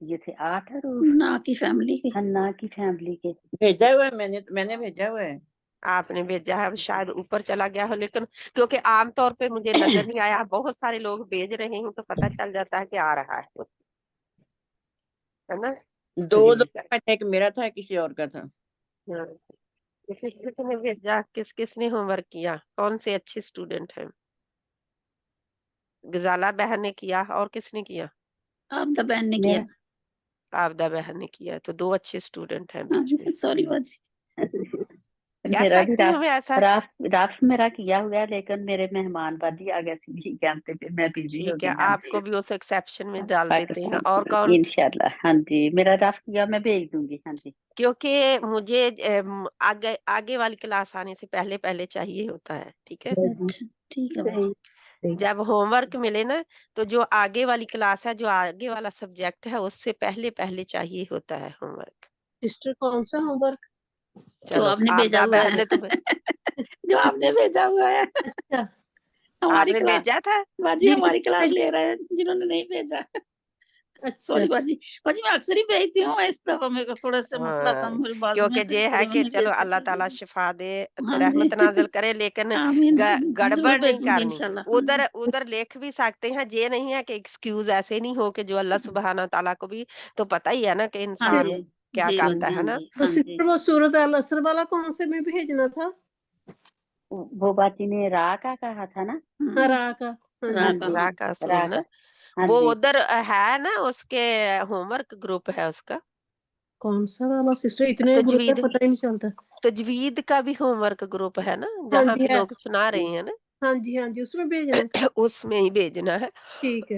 یہ تھے 8 حروف نا کی فیملی کے حنا کی فیملی کے. بھیجا ہوا ہے میں نے بھیجا ہوا ہے. آپ نے بھیجا ہے شاید اوپر چلا گیا ہو، لیکن کیونکہ عام طور پہ مجھے نظر نہیں آیا، بہت سارے لوگ بھیج رہے ہیں تو پتہ چل جاتا ہے کہ آ رہا ہے نا. دو ایک میرا تھا کسی اور کا تھا. ہاں. کس نے بھیجا، کس نے ہوم ورک کیا، کون سے اچھے اسٹوڈنٹ ہیں؟ غزالہ بہن نے کیا، اور کس نے کیا؟ آپ دا بہن نے کیا. آبدہ بہن نے کیا. تو 2 اچھے اسٹوڈنٹ ہیں بیچ میں. سوری باجی. کہہ میرا بھی سکتی ہوں میں ایسا. رافت میرا کیا ہوا ہے، لیکن میرے مہمان بادی آ گئے تھی جانتے پہ میں بزی ہو ٹھیک ہے، گئی. آپ کو بھی اس ایکسیپشن میں ڈال دیتے ہیں. اور پاکستان کون؟ انشاءاللہ. ہاں جی میرا رافت کیا میں بھیج دوں گی. ہاں جی کیونکہ مجھے آگے والی کلاس آنے سے پہلے چاہیے ہوتا ہے. ٹھیک ہے، اچھا ٹھیک ہے باجی. جب ہوم ورک ملے نا تو جو آگے والی کلاس ہے، جو آگے والا سبجیکٹ ہے، اس سے پہلے چاہیے ہوتا ہے ہوم ورک. سسٹر کون سا ہوم ورک؟ جو چلو آپ نے بھیجا آبدہ ہوا بہن نے تو ہے جو آپ نے بھیجا ہوا ہے. اچھا آپ ہماری نے کلاس بھیجا تھا. باجی جی ہماری کلاس لے رہے ہیں جنہوں نے نہیں بھیجا. اچھا سوری باجی. باجی میں اکثر ہی بھیجتی ہوں، اس دفعہ میرے کو تھوڑا سا مسئلہ تھا ہاں، میرے بعد میں، کیونکہ یہ اس ہے لیے میں کہ نے چلو بھیج اللہ سکتی تعالیٰ بھیجی. شفا دے، ہاں جی رحمت نازل کرے، لیکن آمین. ضرور گڑبڑ نہیں بھیجوں گی کرنی. انشاءاللہ. ہاں جی. ادھر لکھ بھی سکتے ہیں، یہ نہیں ہے کہ ایکسکیوز ایسے نہیں ہو کہ جو اللہ سبحانہ تعالیٰ کو بھی تو پتہ ہی ہے نا کہ ہاں انسان جی کیا جی کرتا باجی. ہے ہاں نا. جی تو ہاں جی. سسٹر وہ سورت الاسر والا کون سے میں بھیجنا تھا؟ وہ باجی نے را کا کہا تھا نا. را کا. ہاں را جی کا. را کا اصول را نا، کا. ہاں وہ جی ادھر ہے نا، اس کے ہوم ورک گروپ ہے اس کا. کون سا والا سسٹر؟ اتنے گروپ ہے تجوید پتہ ہی نہیں چلتا. تجوید کا بھی ہوم ورک گروپ ہے نا، ہاں جہاں جی پہ ہے. لوگ سنا رہے ہیں نا. ہاں جی اس میں بھیجنا ہے. اس میں ہی بھیجنا ہے، ٹھیک ہے.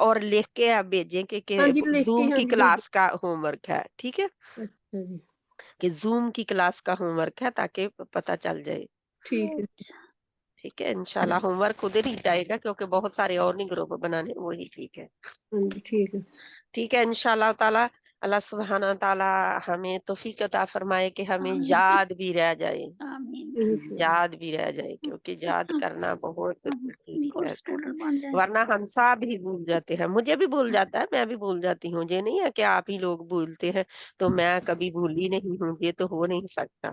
اور لکھ کے آپ بھیجیں کہ ہاں جی لکھ کے زوم ہاں کی جی بھیج. کلاس کا ہوم ورک ہے. ٹھیک ہے، اچھا جی کہ زوم کی کلاس کا ہوم ورک ہے، تاکہ پتہ چل جائے. ٹھیک ہے. ٹھیک ہے، انشاءاللہ ہوم ورک ادھر ہی جائے گا، کیونکہ بہت سارے اور نہیں گروپ بنانے. وہی ٹھیک ہے. ہاں جی ٹھیک ہے. ٹھیک ہے، انشاءاللہ تعالی اللہ سبحانہ تعالی ہمیں توفیق عطا فرمائے کہ ہمیں آمین. یاد بھی رہ جائے، آمین. یاد بھی رہ جائے، کیونکہ یاد کرنا بہت ضروری گڈ ہے. اسٹوڈنٹ بن جائے. ورنہ ہم سب ہی بھول جاتے ہیں. مجھے بھی بھول جاتا ہے، میں بھی بھول جاتی ہوں. یہ نہیں ہے کہ آپ ہی لوگ بھولتے ہیں تو میں کبھی بھولی نہیں ہوں. یہ تو ہو نہیں سکتا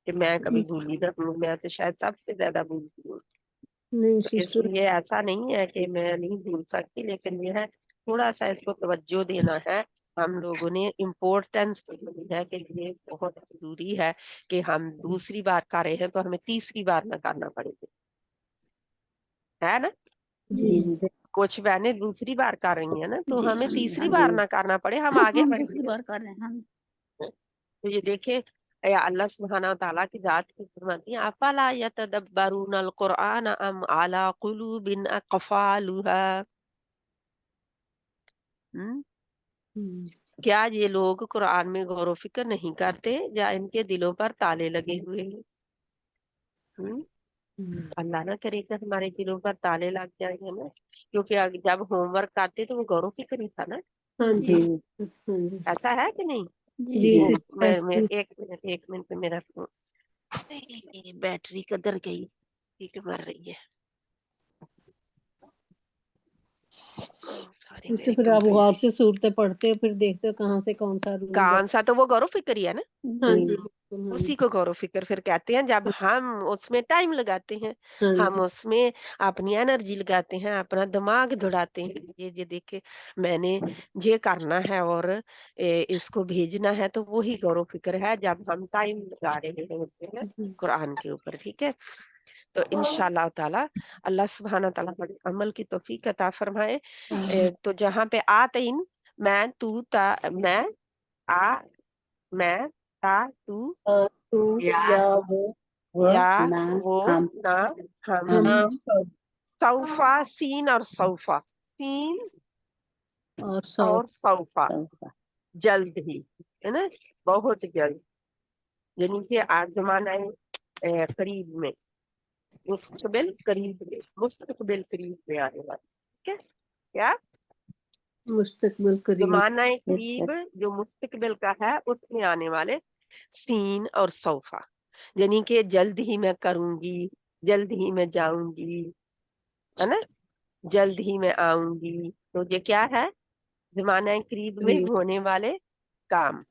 کہ میں کبھی بھولی نہ ہوں. میں تو شاید سب سے زیادہ بھولتی ہوں. نہیں تو اس سسٹر. لیے ایسا نہیں ہے کہ میں نہیں بھول سکتی، لیکن یہ ہے تھوڑا سا اس کو توجہ دینا ہے. ہم لوگوں نے امپورٹینس دی ہے کہ یہ بہت ضروری ہے کہ ہم دوسری بار کر رہے ہیں تو ہمیں تیسری بار نہ کرنا پڑے گا، ہے نا. جی کچھ بہنیں دوسری بار کر رہی ہیں نا، تو جی ہمیں ہاں جی تیسری ہاں بار جی. نہ کرنا پڑے، ہم آگے ہم بڑھ دوسری گئے. بار کر رہے ہیں. ہاں جی. تو یہ دیکھیں اللہ سبحانہ تعالیٰ کی ذات کی فرماتی ہیں افلا یتدبرون القرآن ام علی قلوب اقفالها. کیا یہ لوگ قرآن میں غور و فکر نہیں کرتے، یا ان کے دلوں پر تالے لگے ہوئے ہیں؟ اللہ نہ کرے کہ ہمارے دلوں پر تالے لگ جائیں گے نا، کیونکہ جب ہوم ورک کرتے تو وہ غور و فکر ہی تھا نا. ہاں جی. ایسا ہے کہ نہیں؟ جی جی جی. وہ سسٹر. ایک منٹ پہ میرا فون بیٹری قدر گئی، ٹھیک مر رہی ہے. ساری سسٹر میری پھر آپ کمپلیٹ غور سے صورتیں پڑھتے ہو، پھر دیکھتے ہو کہاں سے کون سا رول. کون سا، تو وہ غور و فکر ہی ہے نا. ہاں جی بالکل. ہاں اسی جی کو غور و فکر پھر کہتے ہیں، جب ہم اس میں ٹائم لگاتے ہیں، ہاں ہم جی. اس میں اپنی انرجی لگاتے ہیں، اپنا دماغ دوڑاتے ہیں. یہ دیکھے میں نے یہ کرنا ہے اور اس کو بھیجنا ہے، تو وہی غور و فکر ہے جب ہم ٹائم لگا رہے ہوتے ہیں قرآن کے اوپر. ٹھیک ہے، تو انشاءاللہ تعالی اللہ سبحانہ تعالیٰ ہمارے عمل کی توفیق عطا فرمائے. تو جہاں پہ آتین، میں، تو، تا، میں، آ، میں، تا، تو، تو یا وہ یا، نہ وہ، ہم نہ، ہم، ہم سوفا، سین اور سوفا، سین اور سو. اور سوفا، سوفا. جلد ہی، ہے نا، بہت جلد. یعنی کہ آج زمانہ قریب میں، مستقبل قریب میں، مستقبل قریب میں آنے والا. ٹھیک ہے، کیا مستقبل قریب. زمانہ قریب جو مستقبل کا ہے اس میں آنے والے سین اور سوفا، یعنی کہ جلد ہی میں کروں گی، جلد ہی میں جاؤں گی، ہے نا، جلد ہی میں آؤں گی. تو یہ کیا ہے؟ زمانہ قریب میں جی ہونے والے کام.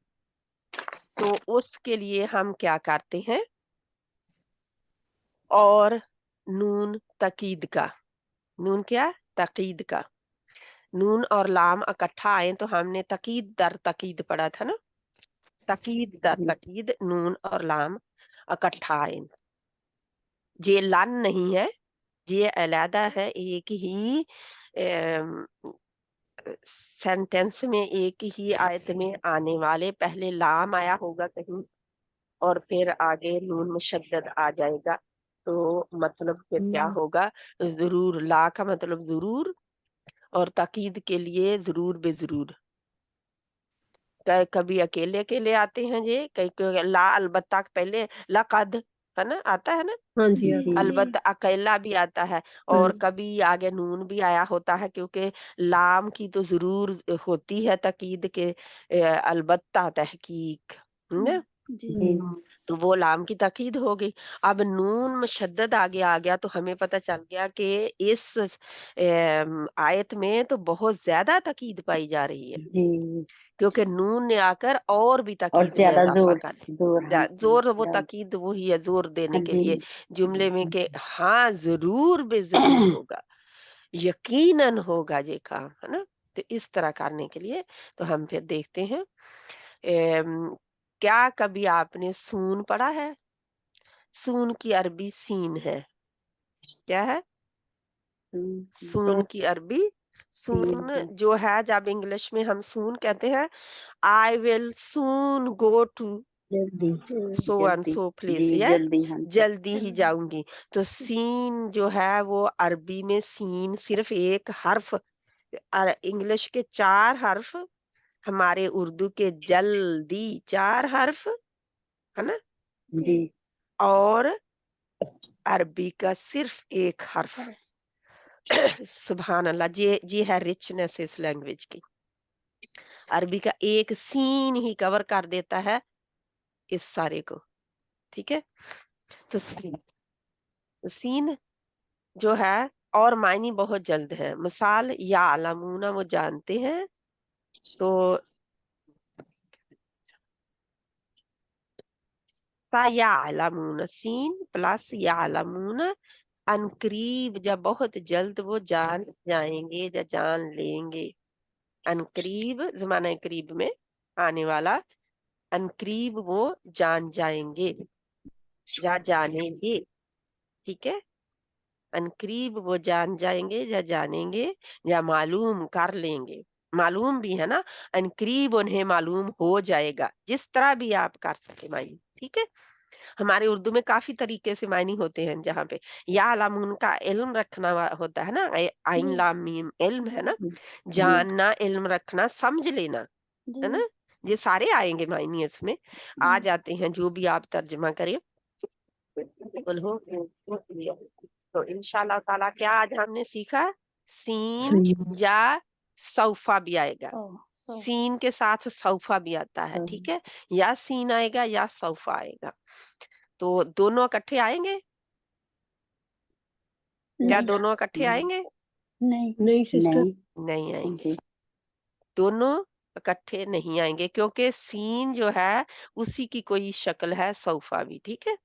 تو اس کے لیے ہم کیا کرتے ہیں؟ اور نون تاکید کا. نون کیا؟ تاکید کا. نون اور لام اکٹھا آئے تو ہم نے تاکید در تاکید پڑھا تھا نا. تاکید در تاکید، نون اور لام اکٹھا آئے. یہ لن نہیں ہے، یہ علیحدہ ہے. ایک ہی سینٹینس میں، ایک ہی آیت میں آنے والے. پہلے لام آیا ہوگا کہیں اور پھر آگے نون مشدد آ جائے گا. تو مطلب پھر کیا ہوگا؟ ضرور. لا کا مطلب ضرور، اور تاکید کے لیے ضرور بے ضرور. کبھی اکیلے اکیلے آتے ہیں یہ، کئی لا البتہ پہلے لقد ہے نا، آتا ہے نا. ہاں جی جی آتا البتہ اکیلا بھی آتا ہے. اور ہاں کبھی آگے نون بھی آیا ہوتا ہے، کیونکہ لام کی تو ضرور ہوتی ہے تاکید کے البتہ تحقیق نا. جی تو وہ لام کی تاکید ہو گئی. اب نون مشدد آگے آ گیا تو ہمیں پتہ چل گیا کہ اس آیت میں تو بہت زیادہ تاکید پائی جا رہی ہے، جی کیونکہ نون نے آ کر اور بھی اور تاکید میں زیادہ اضافہ کر زور ہاں زور. وہ زیادہ- تاکید وہی ہے، زور دینے ہاں کے جی لیے جملے میں کہ ہاں ضرور بے ضرور ہوگا، یقیناً ہوگا یہ کام ہے نا. تو اس طرح کرنے کے لیے تو ہم پھر دیکھتے ہیں. کیا کبھی آپ نے سون پڑھا ہے؟ سون کی عربی سین ہے. کیا ہے سون کی عربی؟ سون جو ہے، جب انگلش میں ہم سون کہتے ہیں I will soon go to جلدی so and جلدی so جی place. Yeah? جلدی ہاں جلدی ہی جاؤں گی. تو سین جو ہے وہ عربی میں سین صرف ایک حرف، انگلش کے 4 حرف، ہمارے اردو کے جلدی 4 حرف ہے نا، جی اور عربی کا صرف ایک حرف. سبحان اللہ. جی ہے ریچنس اس لینگویج کی. عربی کا ایک سین ہی کور کر دیتا ہے اس سارے کو. ٹھیک ہے. تو سین جو ہے اور معنی بہت جلد ہے. مثال یا علمون، وہ جانتے ہیں. تو سَيَعْلَمُونَ، سین پلس یعلمون، ان قریب جب بہت جلد وہ جان جائیں گے یا جان لیں گے. ان قریب زمانہ قریب میں آنے والا، ان قریب وہ جان جائیں گے یا جانیں گے. ٹھیک ہے. ان قریب وہ جان جائیں گے یا جانیں گے یا معلوم کر لیں گے. معلوم بھی ہے نا، ان قریب انہیں معلوم ہو جائے گا. جس طرح بھی آپ کر سکے معنی. ٹھیک ہے. ہمارے اردو میں کافی طریقے سے معنی ہوتے ہیں، جہاں پہ یا علمون کا علم رکھنا ہوتا ہے نا، عین لام میم علم ہے نا، جاننا، علم رکھنا، سمجھ لینا ہے نا. یہ سارے آئیں گے معنی اس میں آ جاتے ہیں، جو بھی آپ ترجمہ کریں. تو انشاءاللہ تعالیٰ کیا آج ہم نے سیکھا؟ سین یا سوفا بھی آئے گا. سین کے ساتھ سوفا بھی آتا ہے. ٹھیک ہے. یا سین آئے گا یا سوفا آئے گا. تو دونوں اکٹھے آئیں گے؟ کیا دونوں اکٹھے آئیں گے؟ نہیں سسٹر نہیں آئیں گے. دونوں اکٹھے نہیں آئیں گے، کیونکہ سین جو ہے اسی کی کوئی شکل ہے سوفا بھی. ٹھیک ہے.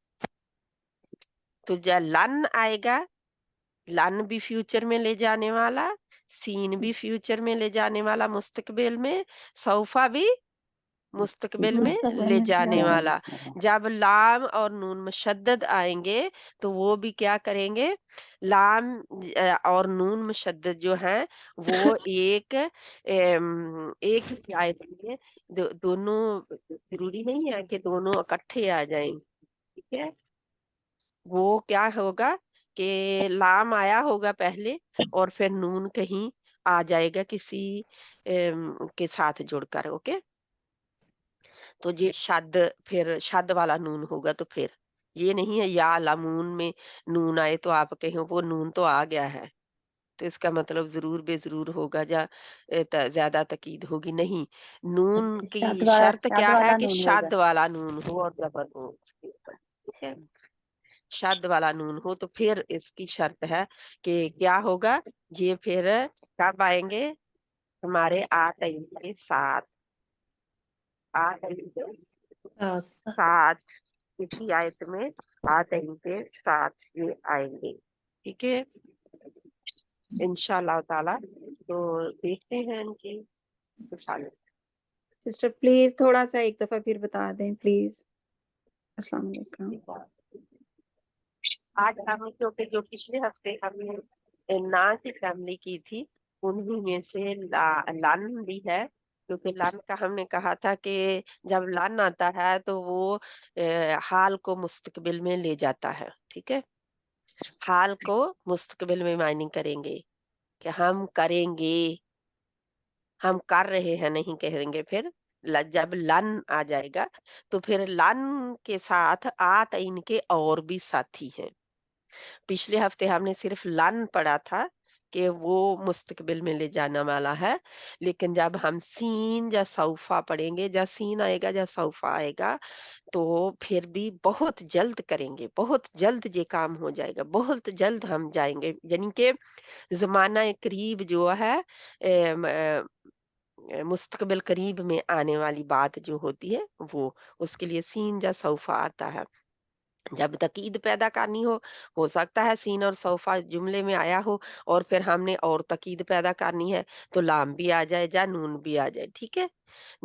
تو جب لن آئے گا، لن بھی فیوچر میں لے جانے والا، سین بھی فیوچر میں لے جانے والا مستقبل میں، سوفا بھی مستقبل میں لے جانے والا. جب لام اور نون مشدد آئیں گے تو وہ بھی کیا کریں گے؟ لام اور نون مشدد جو ہیں وہ ایک ہی آیت میں دونوں ضروری نہیں ہے کہ دونوں اکٹھے آ جائیں. ٹھیک ہے. وہ کیا ہوگا کہ لام آیا ہوگا پہلے اور پھر نون کہیں آ جائے گا کسی کے ساتھ جڑ کر. اوکے. تو یہ شد، پھر شد والا نون ہوگا. تو پھر یہ نہیں ہے یا لمون میں نون آئے تو آپ کہیں وہ نون تو آ گیا ہے تو اس کا مطلب ضرور بے ضرور ہوگا یا زیادہ تاکید ہوگی. نہیں، نون کی شرط کیا ہے کہ شد والا نون ہو اور زبر ہو اس کے اوپر. ٹھیک ہے. شد والا نون ہو تو پھر اس کی شرط ہے کہ کیا ہوگا؟ یہ پھر کب آئیں گے؟ ہمارے آتین کے ساتھ، آتین کے ساتھ، اسی آیت میں آتین کے ساتھ یہ آئیں گے، ٹھیک ہے انشاءاللہ تعالی۔ تو دیکھتے ہیں ان کی مثالیں۔ سسٹر پلیز تھوڑا سا ایک دفعہ پھر بتا دیں پلیز۔ السلام علیکم۔ آج ہم کیونکہ جو پچھلے ہفتے ہم نے نا کی فیملی کی تھی، انہی میں سے لان بھی ہے، کیونکہ لان کا ہم نے کہا تھا کہ جب لان آتا ہے تو وہ حال کو مستقبل میں لے جاتا ہے، ٹھیک ہے، حال کو مستقبل میں معنی کریں گے کہ ہم کریں گے، ہم کر رہے ہیں نہیں کہیں گے۔ پھر جب لن آ جائے گا تو پھر لن کے ساتھ آت ان کے اور بھی ساتھی ہیں۔ پچھلے ہفتے ہم نے صرف لن پڑھا تھا کہ وہ مستقبل میں لے جانا والا ہے، لیکن جب ہم سین یا سوفا پڑھیں گے، یا سین آئے گا یا سوفا آئے گا، تو پھر بھی بہت جلد کریں گے، بہت جلد یہ کام ہو جائے گا، بہت جلد ہم جائیں گے، یعنی کہ زمانہ قریب جو ہے مستقبل قریب میں آنے والی بات جو ہوتی ہے وہ، اس کے لیے سین یا سوفا آتا ہے۔ جب تقید پیدا کرنی ہو سکتا ہے سین اور سوفا جملے میں آیا ہو، اور پھر ہم نے اور تقید پیدا کرنی ہے تو لام بھی آ جائے یا نون بھی آ جائے، ٹھیک ہے،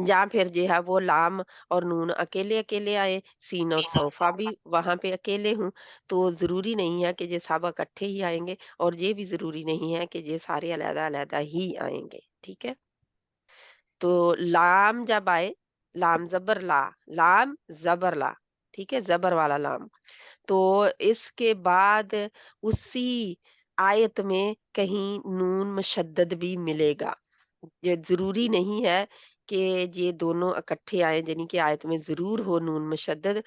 جہاں پھر جو ہے وہ لام اور نون اکیلے اکیلے آئے، سین اور صوفا بھی وہاں پہ اکیلے ہوں، تو ضروری نہیں ہے کہ یہ سب اکٹھے ہی آئیں گے، اور یہ بھی ضروری نہیں ہے کہ یہ سارے علیحدہ علیحدہ ہی آئیں گے، ٹھیک ہے۔ تو لام جب آئے، لام زبر لا، لام زبر لا، ٹھیک ہے، زبر والا لام، تو اس کے بعد اسی آیت میں کہیں نون مشدد بھی ملے گا۔ یہ ضروری نہیں ہے کہ یہ دونوں اکٹھے آئیں، یعنی کہ آیت میں ضرور ہو نون مشدد،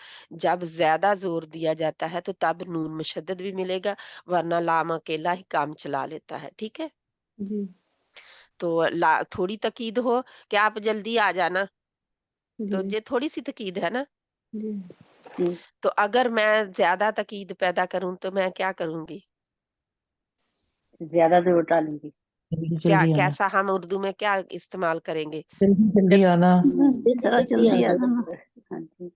جب زیادہ زور دیا جاتا ہے تو تب نون مشدد بھی ملے گا، ورنہ لام اکیلا ہی کام چلا لیتا ہے، ٹھیک ہے۔ جی تو تھوڑی تقید ہو کہ آپ جلدی آ جانا، تو یہ تھوڑی سی تقید ہے نا، جی جی تو اگر میں زیادہ تقید پیدا کروں تو میں کیا کروں گی، زیادہ زور ڈالیں گی، جلدی آنا، کیسا ہم اردو میں کیا استعمال کریں گے؟ جلدی آنا، ذرا جلدی آ جانا، ہاں جی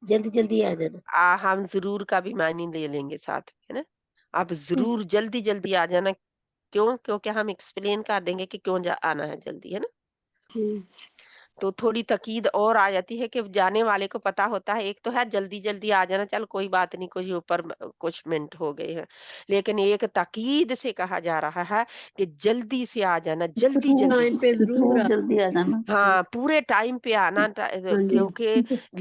جلدی جلدی آ جانا۔ ہم ضرور کا بھی معنی لے لیں گے ساتھ میں، ہے نا، آپ ضرور جلدی جلدی آ جانا، کیوں؟ کیونکہ ہم ایکسپلین کر دیں گے کہ کیوں آنا ہے جلدی، ہے نا۔ تو تھوڑی تقید اور آ جاتی ہے کہ جانے والے کو پتا ہوتا ہے، ایک تو ہے جلدی جلدی آ جانا، چل کوئی بات نہیں، کوئی اوپر کچھ منٹ ہو گئے ہیں، لیکن ایک تاکید سے کہا جا رہا ہے کہ جلدی سے آ جانا، جلدی جلدی، ضرور جلدی آ جانا۔ ہاں پورے ٹائم پہ آنا، کیونکہ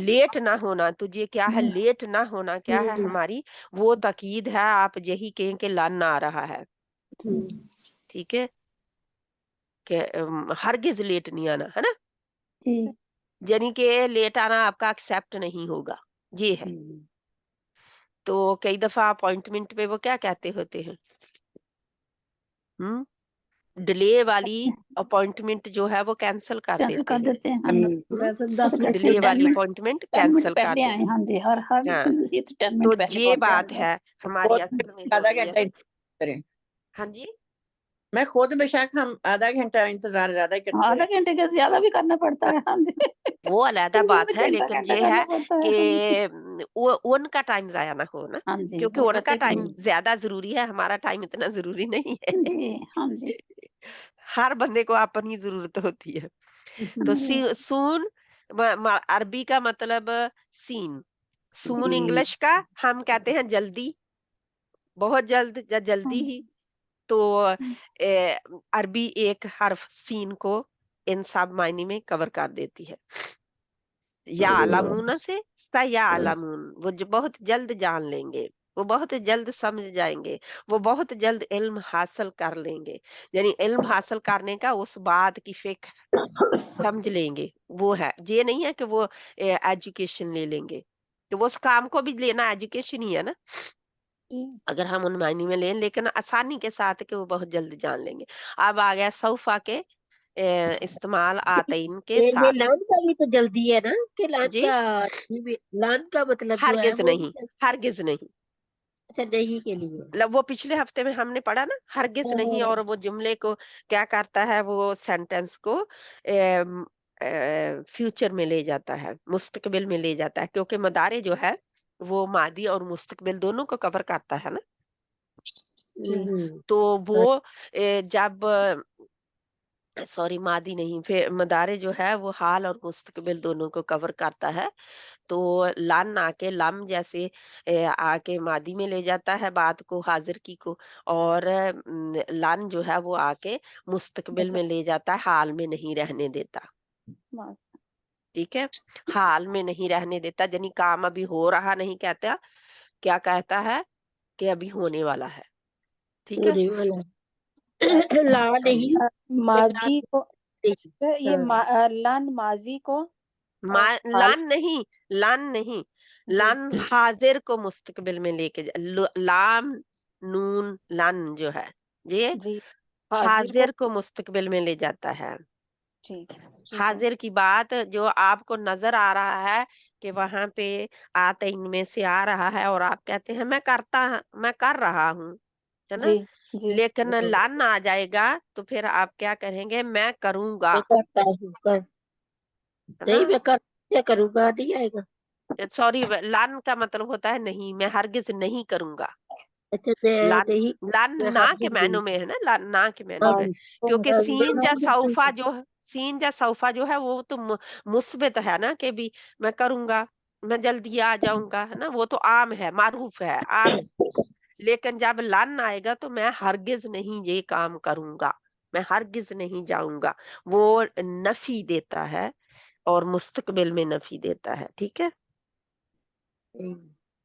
لیٹ نہ ہونا، تو یہ کیا ہے، لیٹ نہ ہونا کیا ہے ہماری وہ تاکید ہے، آپ یہی کہیں کہ لن آ رہا ہے، ٹھیک ہے، کہ ہرگز لیٹ نہیں آنا، ہے نا، جی یعنی کہ لیٹ آنا آپ کا ایکسیپٹ نہیں ہوگا، یہ ہے۔ تو کئی دفعہ اپوائنٹمنٹ پہ وہ کیا کہتے ہوتے ہیں، ڈیلے والی اپوائنٹمنٹ جو ہے وہ کینسل کر کینسل دیتے کر ہیں، دیتے ہیں، ڈیلے والی اپوائنٹمنٹ 10 منٹ کینسل کر پہلے دیں، آئے، ہاں جی، ہر ہاں، 10 تو منٹ پہلے یہ پہنچ بات جائے ہے ہماری خود اصل میں ہو آدھا رہی ہے، گھنٹہ انتظار کریں، ہاں جی، میں خود بے شک ہم آدھا گھنٹہ انتظار زیادہ ہی کرتے آدھا رہے۔ گھنٹے کا زیادہ بھی کرنا پڑتا ہے، ہاں جی، وہ علیحدہ بات ہے، گھنٹہ لیکن گھنٹہ یہ ہے کرنا پڑتا ہے، کہ ہاں جی، ان کا ٹائم ضائع نہ ہو نا، ہاں جی، کیونکہ وہ ان کا کہتے ٹائم کہ زیادہ ضروری ہے، ہمارا ٹائم اتنا ضروری نہیں ہے، جی، ہاں جی، ہر بندے کو اپنی ضرورت ہوتی ہے۔ تو جی، سون عربی کا مطلب سین، سون جی انگلش کا ہم کہتے ہیں جلدی، بہت جلد یا جلدی ہی، تو عربی ایک حرف سین کو ان سب معنی میں کور کر دیتی ہے، یا علمون سے یا علمون، وہ بہت جلد جان لیں گے، وہ بہت جلد سمجھ جائیں گے، وہ بہت جلد علم حاصل کر لیں گے، یعنی علم حاصل کرنے کا اس بات کی فکر سمجھ لیں گے، وہ ہے، یہ نہیں ہے کہ وہ ایجوکیشن لے لیں گے، تو وہ اس کام کو بھی لینا ایجوکیشن ہی ہے نا، اگر ہم ان معنی میں لیں، لیکن آسانی کے ساتھ کہ وہ بہت جلد جان لیں گے۔ اب آ گیا صوفا کے استعمال آتین کے یہ ساتھ، لان کا بھی تو جلدی ہے نا، کہ لان جی، کا لان کا مطلب جو ہے ہرگز وہ بھی نہیں، ہرگز نہیں، اچھا نہیں کے لیے وہ پچھلے ہفتے میں ہم نے پڑھا نا ہرگز نہیں، اور وہ جملے کو کیا کرتا ہے، وہ سینٹینس کو فیوچر میں لے جاتا ہے، مستقبل میں لے جاتا ہے، کیونکہ مدارے جو ہے وہ ماضی اور مستقبل دونوں کو کور کرتا ہے نا. تو وہ جب سوری ماضی نہیں، پھر مدارے جو ہے وہ حال اور مستقبل دونوں کو کور کرتا ہے. تو لن آ کے لم جیسے آ کے ماضی میں لے جاتا ہے بات کو، حاضر کی کو، اور لن جو ہے وہ آ کے مستقبل میں لے جاتا ہے، حال میں نہیں رہنے دیتا. ٹھیک ہے، حال میں نہیں رہنے دیتا، یعنی کام ابھی ہو رہا نہیں کہتا، کیا کہتا ہے کہ ابھی ہونے والا ہے. ٹھیک ہے، ہونے والا لا نہیں ماضی کو یہ ہاں لن ماضی کو حال لان نہیں، لان نہیں، جی لان حاضر کو مستقبل میں لے کے لام نون لان جو ہے یہ جی حاضر کو حاضر کو مستقبل میں لے جاتا ہے. ٹھیک ہے حاضر کی بات جو آپ کو نظر آ رہا ہے کہ وہاں پہ آتے ان میں سے آ رہا ہے، اور آپ کہتے ہیں میں کر رہا ہوں، ہے نا. جی جی لیکن لان آ جائے گا تو پھر آپ کیا کہیں گے، میں کروں گا، میں کرتا ہوں کر ہے نا. نہیں میں کیا کروں گا نہیں آئے گا. سوری، لان کا مطلب ہوتا ہے نہیں، میں ہرگز نہیں کروں گا. اچھا میں لان نہیں لان میں نہ کے ہرگز معنوں نہیں میں ہے نا، لان نہ کے معنوں میں، کیونکہ سین یا سوفا جو ہے، سین یا سوفا جو ہے وہ تو مثبت ہے نا، کہ بھی میں کروں گا، میں جلدی آ جاؤں گا، ہے نا، وہ تو عام ہے، معروف ہے، عام. لیکن جب لن آئے گا تو میں ہرگز نہیں یہ کام کروں گا، میں ہرگز نہیں جاؤں گا، وہ نفی دیتا ہے اور مستقبل میں نفی دیتا ہے. ٹھیک ہے،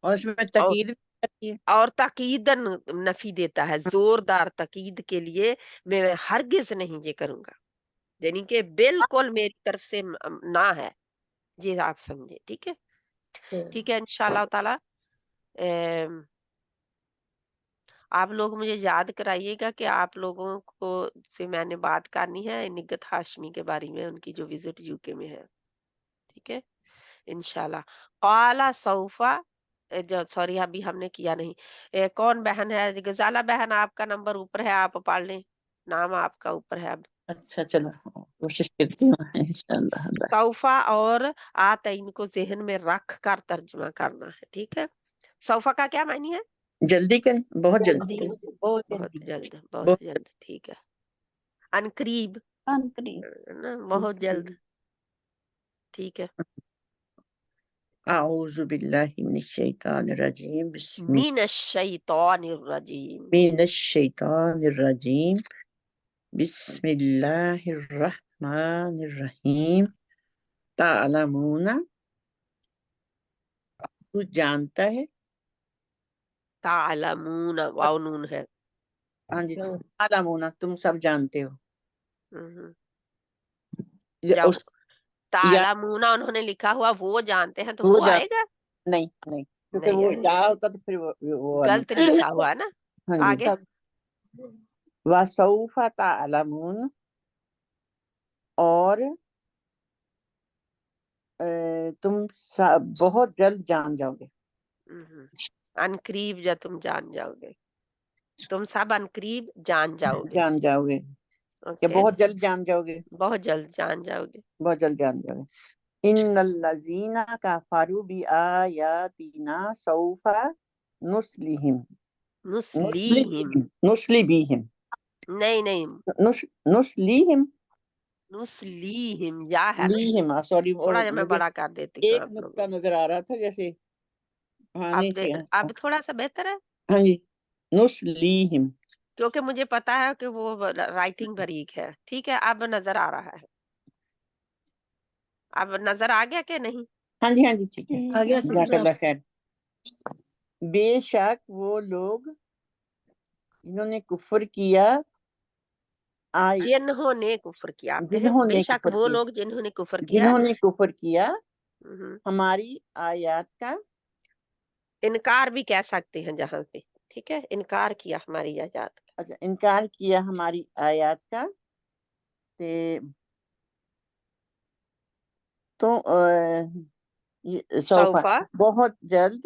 اور اس میں اور تاکید بھی آتی ہے. اور تاکیدن نفی دیتا ہے، زوردار تاکید کے لیے، میں ہرگز نہیں یہ کروں گا، یعنی کہ بالکل میری طرف سے نہ ہے. جی آپ سمجھے. ٹھیک ہے، ٹھیک ہے، انشاءاللہ تعالی آپ لوگ مجھے یاد کرائیے گا کہ آپ لوگوں کو سے میں نے بات کرنی ہے نگت ہاشمی کے بارے میں، ان کی جو وزٹ یو کے میں ہے. ٹھیک ہے، انشاءاللہ. قالا سوفا سوری ابھی ہم نے کیا نہیں. کون بہن ہے؟ غزالہ بہن، آپ کا نمبر اوپر ہے، آپ پڑھ لیں، نام آپ کا اوپر ہے. اب اچھا چلو کوشش کرتی ہوں انشاءاللہ. سوفا اور آتین کو ذہن میں رکھ کر ترجمہ کرنا ہے. ٹھیک ہے، سوفا کا کیا معنی ہے؟ جلدی کریں، بہت جلدی. بہت بہت جلدی جلد، بہت بہت جلد. ٹھیک ہے، ان قریب، قریب نا، بہت جلد. ٹھیک ہے، اعوذ باللہ من الشیطان الرجیم من الشیطان الرجیم. من الشیطان الرجیم بسم اللہ الرحمن الرحیم. تعلمون، تو جانتا ہے. تعلمون واو نون ہے. ہاں جی، تعلمون تم سب جانتے ہو. ہوں، یا جب اس یا تعلمون انہوں نے لکھا ہوا وہ جانتے ہیں تو وہ وہ آئے گا، نہیں نہیں، کیونکہ نہیں وہ آئے یا ہوتا تو پھر وہ آنا غلط چاہیے. لکھا ہوا ہے نا. ہاں جی. آگے وَسَوْفَ تَعْلَمُونَ، اور تم بہت جلد جان جاؤ گے. ان قریب جب تم جان جاؤ گے، تم سب ان قریب جان جاؤ گے. جان جاؤ گے یا اوکے، بہت جلد جان جاؤ گے. بہت جلد جان جاؤ گے. بہت جلد جان جاؤ گے. ان الذین کفروا بآیاتنا سوف نصلیہم نسلیہم، نصلیبیہم نہیں نہیں، نصلیہم نسلیہم یا ہے نا، لیہم. سوری، اور تھوڑا جا میں مجھے بڑا کر دیتی ہوں ایک آپ نقطہ لوگوں کو. نظر آ رہا تھا جیسے. ہاں نہیں سی. اب تھوڑا سا بہتر ہے، ہاں جی، نصلیہم. کیونکہ مجھے پتا ہے کہ وہ رائٹنگ باریک ہے. ٹھیک ہے، اب نظر آ رہا ہے، اب نظر آ گیا کہ نہیں؟ ہاں جی ہاں جی ٹھیک ہے. آ گیا جزاک سسٹر. اللہ خیر. بے شک وہ لوگ جنہوں نے کفر کیا جنہوں نے کفر کیا، آپ کہیں جنہوں بے نے شک کفر وہ کیا لوگ جنہوں نے کفر کیا. جنہوں نے کفر کیا ہم، ہماری آیات کا. انکار بھی کہہ سکتے ہیں جہاں پہ. ٹھیک ہے، انکار کیا ہماری آیات کا. اچھا، انکار کیا ہماری آیات کا. تو سوف سوفا بہت جلد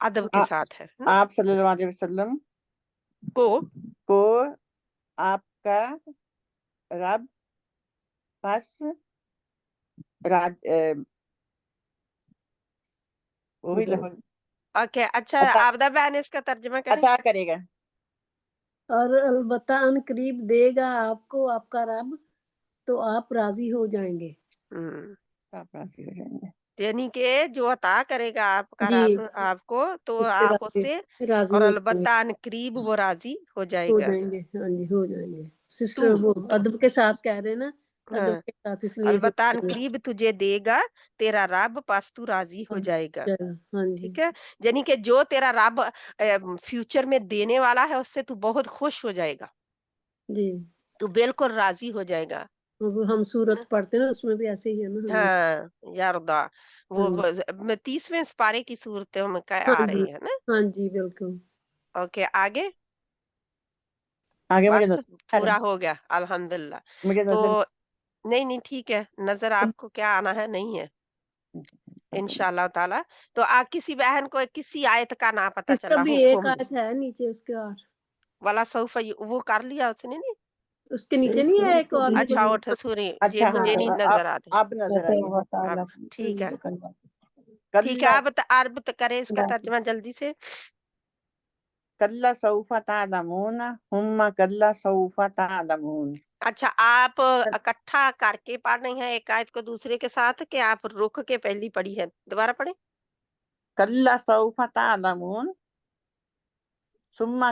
ادب کے ساتھ ہے آپ صلی اللہ علیہ وسلم کو آپ کا رب پس وہی لفظ اوکے اچھا آبدہ بہن اس کا ترجمہ کریں. عطا کرے گا، اور البتہ ان قریب دے گا آپ کو آپ کا رب تو آپ راضی ہو جائیں گے. آپ راضی ہو جائیں گے. یعنی کہ جو عطا کرے گا آپ کا جی رب آپ کو تو اس سے آپ اس سے راضی اور ہو جائیں گے. البتہ ان قریب وہ راضی ہو جائے ہو گا. جائیں گے. ہاں جی ہو جائیں گے. سسٹر وہ ادب کے ساتھ کہہ رہے ہیں نا، ہاں ادب کے ساتھ اس لیے البتہ ان قریب تجھے دے گا تیرا رب پس تو راضی ہو جائے گا. ہاں جی ٹھیک ہے، یعنی کہ جو تیرا رب فیوچر میں دینے والا ہے اس سے تو بہت خوش ہو جائے گا، جی. تو بالکل راضی ہو جائے گا. ہم سورت پڑھتے ہیں نا اس میں بھی ایسے ہی ہے نا. ہاں یاردا وہ 30ویں سپارے کی صورتوں میں آ رہی ہے نا. ہاں جی بالکل. اوکے آگے آگے بس پورا ہو گیا الحمدللہ. مجھے تو نہیں ٹھیک ہے، نظر آپ کو کیا آنا ہے نہیں ہے انشاءاللہ تعالی. تو کسی بہن کو کسی آیت کا نہ پتا اس کا چلا بھی ایک حکم آیت ہے نیچے اس کے اور والا سوف وہ کر لیا اس نے نہیں. اس کے نیچے نہیں ہے ایک اور اچھا اٹھ سوری جی اچھا مجھے نہیں نظر آتے. اب نظر آئیے. اب ٹھیک ہے ٹھیک ہے. کلا آپ عرب کرے اس کا ترجمہ جلدی سے. کلا سوف تعلمون ثم کلا سوف تعلمون. اچھا آپ اکٹھا کر کے پڑھ رہی ہیں ایک آیت کو دوسرے کے ساتھ کہ آپ رک کے پہلی پڑھی ہے؟ دوبارہ پڑھیں. کلا سوف تعلمون ثم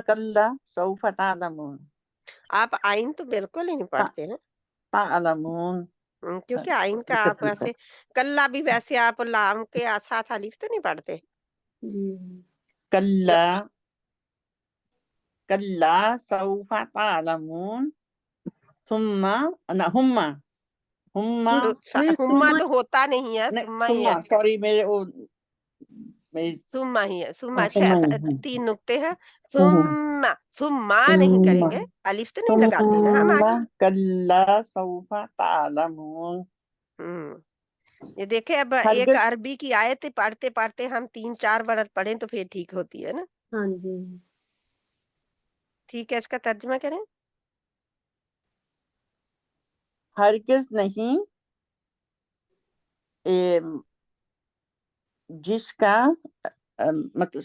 کلا سوف تعلمون. آپ آئین تو بالکل ہی نہیں پڑھتے ہیں تعلمون کیونکہ آئین کا آپ ویسے کلا بھی ویسے آپ لام کے ساتھ الف تو نہیں پڑھتے. کلا کلا سوف تعلمون ثم ہما تو ہوتا نہیں ہے ثم ہی ہے. سوری میرے ثم ہی ہے. ثم ثم 3 نقطے ہیں. ثم نہیں کریں گے، الف تو نہیں لگاتے نا ہم آگے. کلا سوف تعلمون. یہ دیکھیں اب ایک عربی کی آیت پڑھتے پڑھتے ہم 3-4 برس پڑھیں تو پھر ٹھیک ہوتی ہے نا. ہاں جی ٹھیک ہے اس کا ترجمہ کریں. ہرگز نہیں جس کا مطلب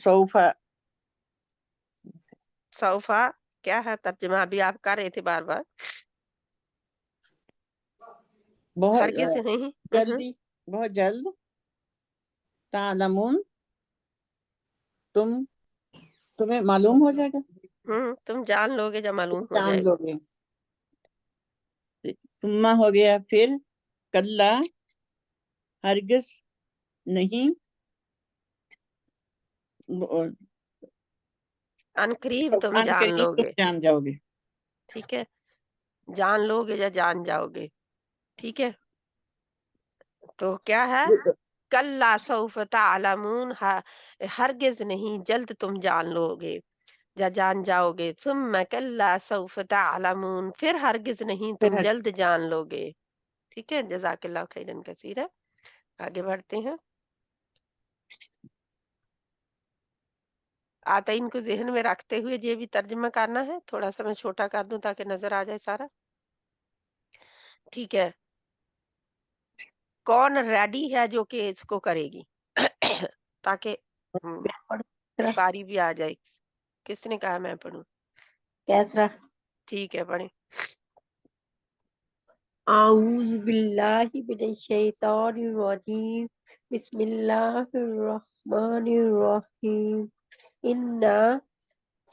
سوفا کیا ہے ترجمہ ابھی آپ کر رہے تھے بار بار. ہرگز نہیں جلدی بہت جلد تعلمون تمہیں معلوم ہو جائے گا. تم جان لو گے جب معلوم ہو جان جائے لو گا. گے. ثم ہو گیا پھر کلا ہرگز نہیں ان قریب تم ان جان قریب لو تم گے. جان جاؤ گے. ٹھیک ہے جان لو گے یا جان جاؤ گے. ٹھیک ہے تو کیا ہے کلا سوف تعلمون ہرگز نہیں جلد تم جان لو گے یا جان جاؤ گے. ثم کلا سوف تعلمون پھر ہرگز نہیں تم جلد جان لو گے. ٹھیک ہے جزاک اللہ خیرا کثیرا. آگے بڑھتے ہیں. آتین کو ذہن میں رکھتے ہوئے یہ بھی ترجمہ کرنا ہے. تھوڑا سا میں چھوٹا کر دوں تاکہ نظر آ جائے سارا. ٹھیک ہے کون ریڈی ہے جو کہ اس کو کرے گی تاکہ باری بھی آ جائے. کس نے کہا میں پڑھوں؟ کیسرا ٹھیک ہے پڑھیں. اعوذ باللہ من الشیطان الرجیم بسم اللہ الرحمن الرحیم انا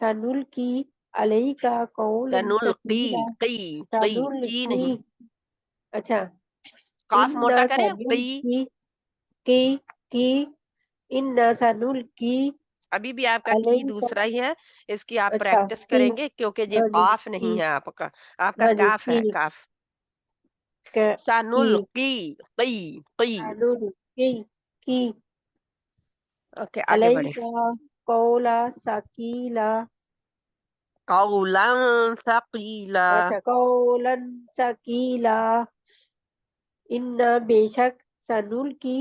سنلقی علیک قولا سنلقی ثقیلا کی نہیں اچھا قاف انا موٹا کریں سنلقی کی انا سنلقی ابھی بھی آپ کا کی علیک دوسرا ہی ہے. اس کی آپ اچھا پریکٹس کی کریں گے کیونکہ یہ ہاں جی قاف کی نہیں ہے آپ کا ہاں جی کاف ہے. کاف کی سنلقی قی. کی اوکے آگے بڑھیں. علیک قولا ثقیلا قولا ثقیلا. اچھا قولا ثقیلا انا بے شک سنلقی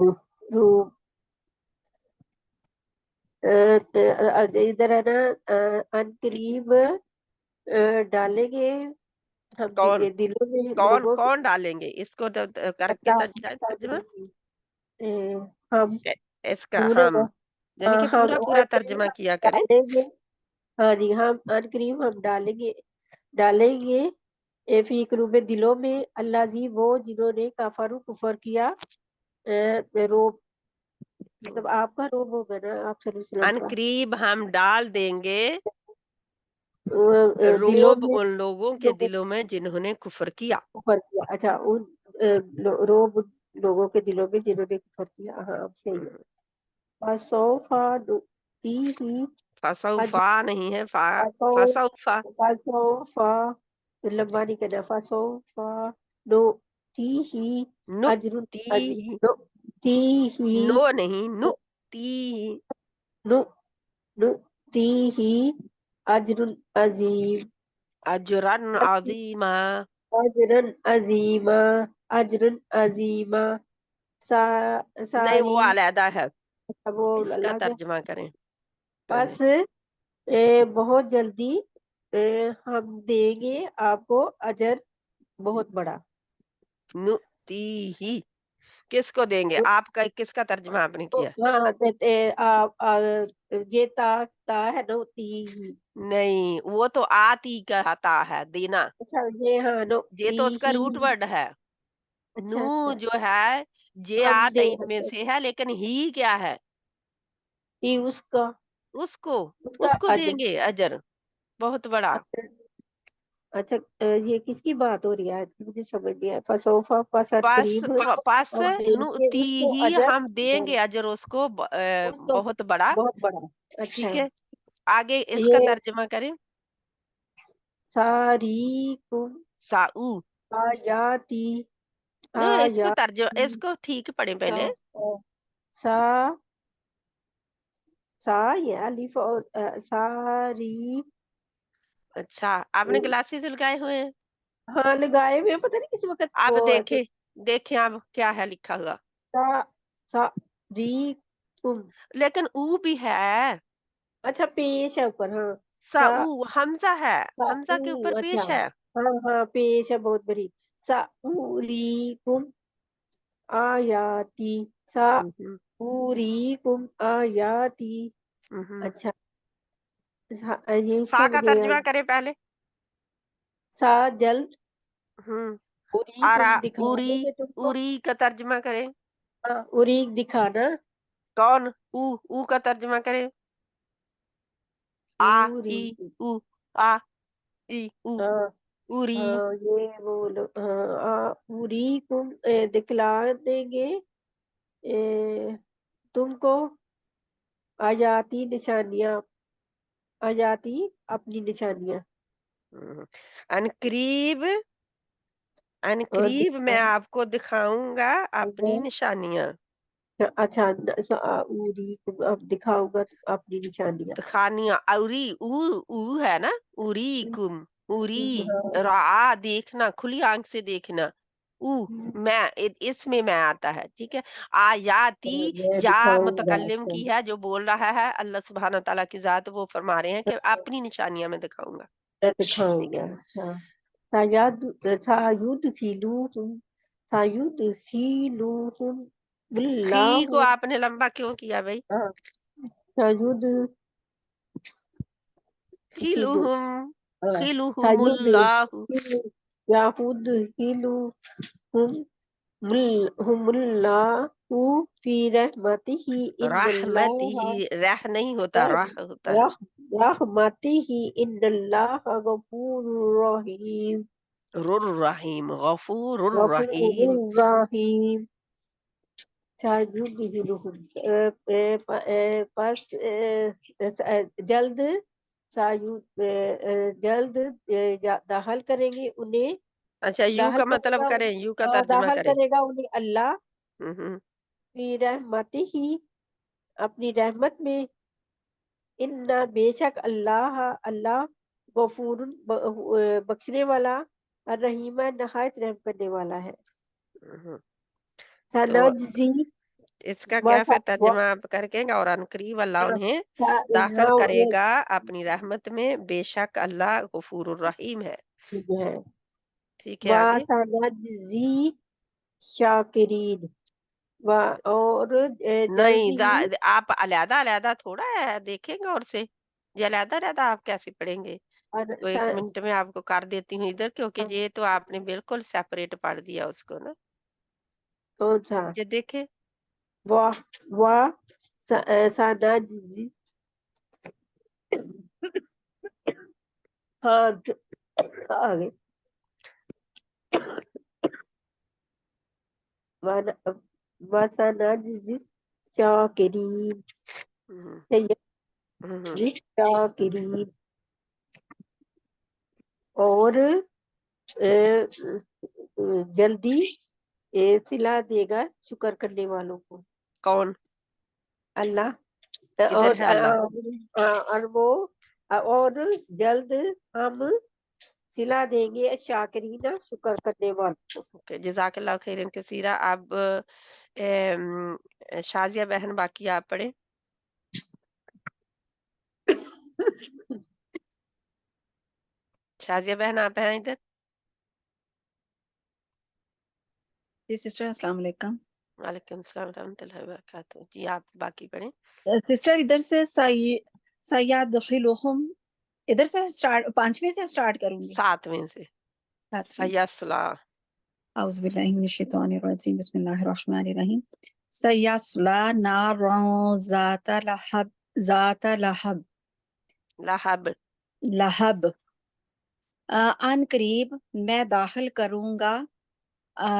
رو ادھر ہے نا ان قریب ڈالیں گے ہم کون دلوں میں کون لوگوں کے کون ڈالیں گے اس کو کر کے ترجمہ ہم اس کا دونوں ہم یعنی کہ ہم پورا ان قریب ترجمہ ہم کیا کریں. ڈالیں گے. ہاں جی ہم ان قریب ہم ڈالیں گے فی قلوب دلوں میں اللہ جی وہ جنہوں نے کفر کیا روب مطلب آپ کا روب ہوگا نا آپ صلی اللہ علیہ وسلم ان کا قریب ہم ڈال دیں گے دلوں روب میں ان لوگوں کے دلوں میں جنہوں نے کفر کیا. کفر کیا. اچھا ان روب لوگوں کے دلوں میں جنہوں نے کفر کیا. ہاں اب صحیح ہے. فسوفا نؤتیہ فسوفا نہیں ہے فسوفا فسوفا لمبا نہیں کرنا. فسوفا نؤتیہ اجر عظیم. نؤتیہ نؤتیہ نو نہیں نؤتیہ نؤتیہ اجر عظیم. اجرن عظیما. اجرن عظیما. اجرن عظیما. نہیں وہ ساری علیحدہ ہے وہ اس کا اللہ ترجمہ کریں پہلے. بس بہت جلدی ہم دیں گے آپ کو اجر بہت بڑا. نؤتیہ کس کو دیں گے آپ کا کس کا ترجمہ آپ نے کیا؟ یہ تا ہے نوتی. نہیں وہ تو آتی کہتا ہے دینا. اچھا یہ ہاں یہ تو اس کا نوتی. روٹ ورڈ ہے. اچھا نو اچھا جو ہے جے ہم آت دے میں سے ہے لیکن ہی کیا ہے اس کا اس کو دیں اجر. گے اجر بہت بڑا. اچھا یہ کس کی بات ہو رہی ہے مجھے سمجھ نہیں آیا. فسوفا پس پس قریب پس ہم دیں گے نؤتی اس کو ہی اجر ہم دیں گے اجر اس کو بہت بڑا. بہت بڑا. اچھا ٹھیک ہے آگے اس کا یہ ترجمہ کریں. ساریکم ساؤ آیاتی نہیں اس کو ترجمہ آیاتی اس کو ٹھیک پڑھیں پہلے. سا یہ الف اور ساری. اچھا آپ نے گلاسز لگائے ہوئے ہیں؟ ہاں لگائے ہوئے پتہ نہیں کس وقت آپ وہ دیکھیں اب کیا ہے لکھا ہوا. ساریکم. لیکن او بھی ہے. اچھا پیش ہے اوپر. ہاں ساؤ حمزہ ہے حمزہ کے اوپر اچھا پیش ہے. ہاں ہاں پیش ہے بہت بڑی. ساوریکم آیاتی. ساوریکم آیاتی. اچھا یہ اس سا کا کا مجھے ترجمہ کریں پہلے. سا جلد آرا دکھا اوری دیں گے تم کو. اوری کا ترجمہ کریں. ہاں اریک دکھانا. کون او کا ترجمہ کریں. آ ای او آ ای او ہاں اوری. ہاں یہ وہ اریکم دکھلا دیں گے تم کو آیاتی نشانیاں. آیاتی اپنی نشانیاں. ان قریب میں آپ کو دکھاؤں گا اپنی نشانیاں. اچھا اریکم اب دکھاؤں گا اپنی نشانیاں. دکھانیاں اوری او ہے نا اوری کم اوری ہاں را دیکھنا کھلی آنکھ سے دیکھنا. میں اس میں آتا ہے. ٹھیک ہے آیاتی میں یا دکھاؤں گا. متکلم کی ہے جو بول رہا ہے اللہ سبحانہ تعالیٰ کی ذات. وہ فرما رہے ہیں کہ اپنی نشانیاں میں دکھاؤں گا. میں دکھاؤں گا. اچھا سایدخلوکم خی اللہ. کو آپ نے لمبا کیوں کیا بھائی. خلوہم اللہ. ہم اللہ فی رحمتہ ان رحمت اللہ ہی رہ نہیں ہوتا راہ ہوتا ہے. رحمتہ ان اللہ غفور رحیم. رحیم غفور غفور الرحیم. رحیم. پس جلد داخل کریں گے انہیں. اچھا یو کا مطلب کریں یو کا ترجمہ داخل کریں. کرے گا انہیں اللہ فی رحمتہ اپنی رحمت میں. ان بے شک اللہ غفور بخشنے والا الرحیم نہایت رحم کرنے والا ہے. تو سنجزی اس کا کیا وسا پھر ترجمہ آپ کر کے اور عنقریب اللہ انہیں داخل ہاں کرے گا اپنی رحمت میں، بے شک اللہ غفور الرحیم ہے. ہے ٹھیک ہے آگے. وَسَنَجْزِي شاکرین اور نہیں جلد ہی آپ علیحدہ علیحدہ تھوڑا ہے دیکھیں گے اور سے یہ علیحدہ علیحدہ آپ کیسے پڑھیں گے. اور اس کو 1 منٹ میں آپ کو کر دیتی ہوں ادھر، کیونکہ یہ تو آپ نے بالکل سیپریٹ پڑھ دیا اس کو نا. کون سا یہ دیکھیں سَنَجْزِي ہاں آگے وَسَنَجْزِي شاکرین ہوں. شاکرین اور جلدی صلہ دے گا شکر کرنے والوں کو کون اللہ. کدھر ہے اللہ؟ اور وہ اور جلد ہم صلہ دیں گے شاکرین شکر کرنے والوں کو. جزاک اللہ خیرن کثیرہ. اب شازیہ بہن باقی آپ پڑھیں. شازیہ بہن آپ ہیں ادھر؟ جی سسٹر السلام علیکم. وعلیکم السلام ورحمۃ اللہ وبرکاتہ. جی آپ باقی پڑھیں. سسٹر ادھر سے سیادخلہم ادھر سے سٹارٹ 5ویں سے سٹارٹ کروں گی. 7ویں سے 7ویں. سیصلہ. اعوذ باللہ من الشیطان الرجیم بسم اللہ الرحمن الرحیم. سیصلی نارا ذات لہب ان قریب میں داخل کروں گا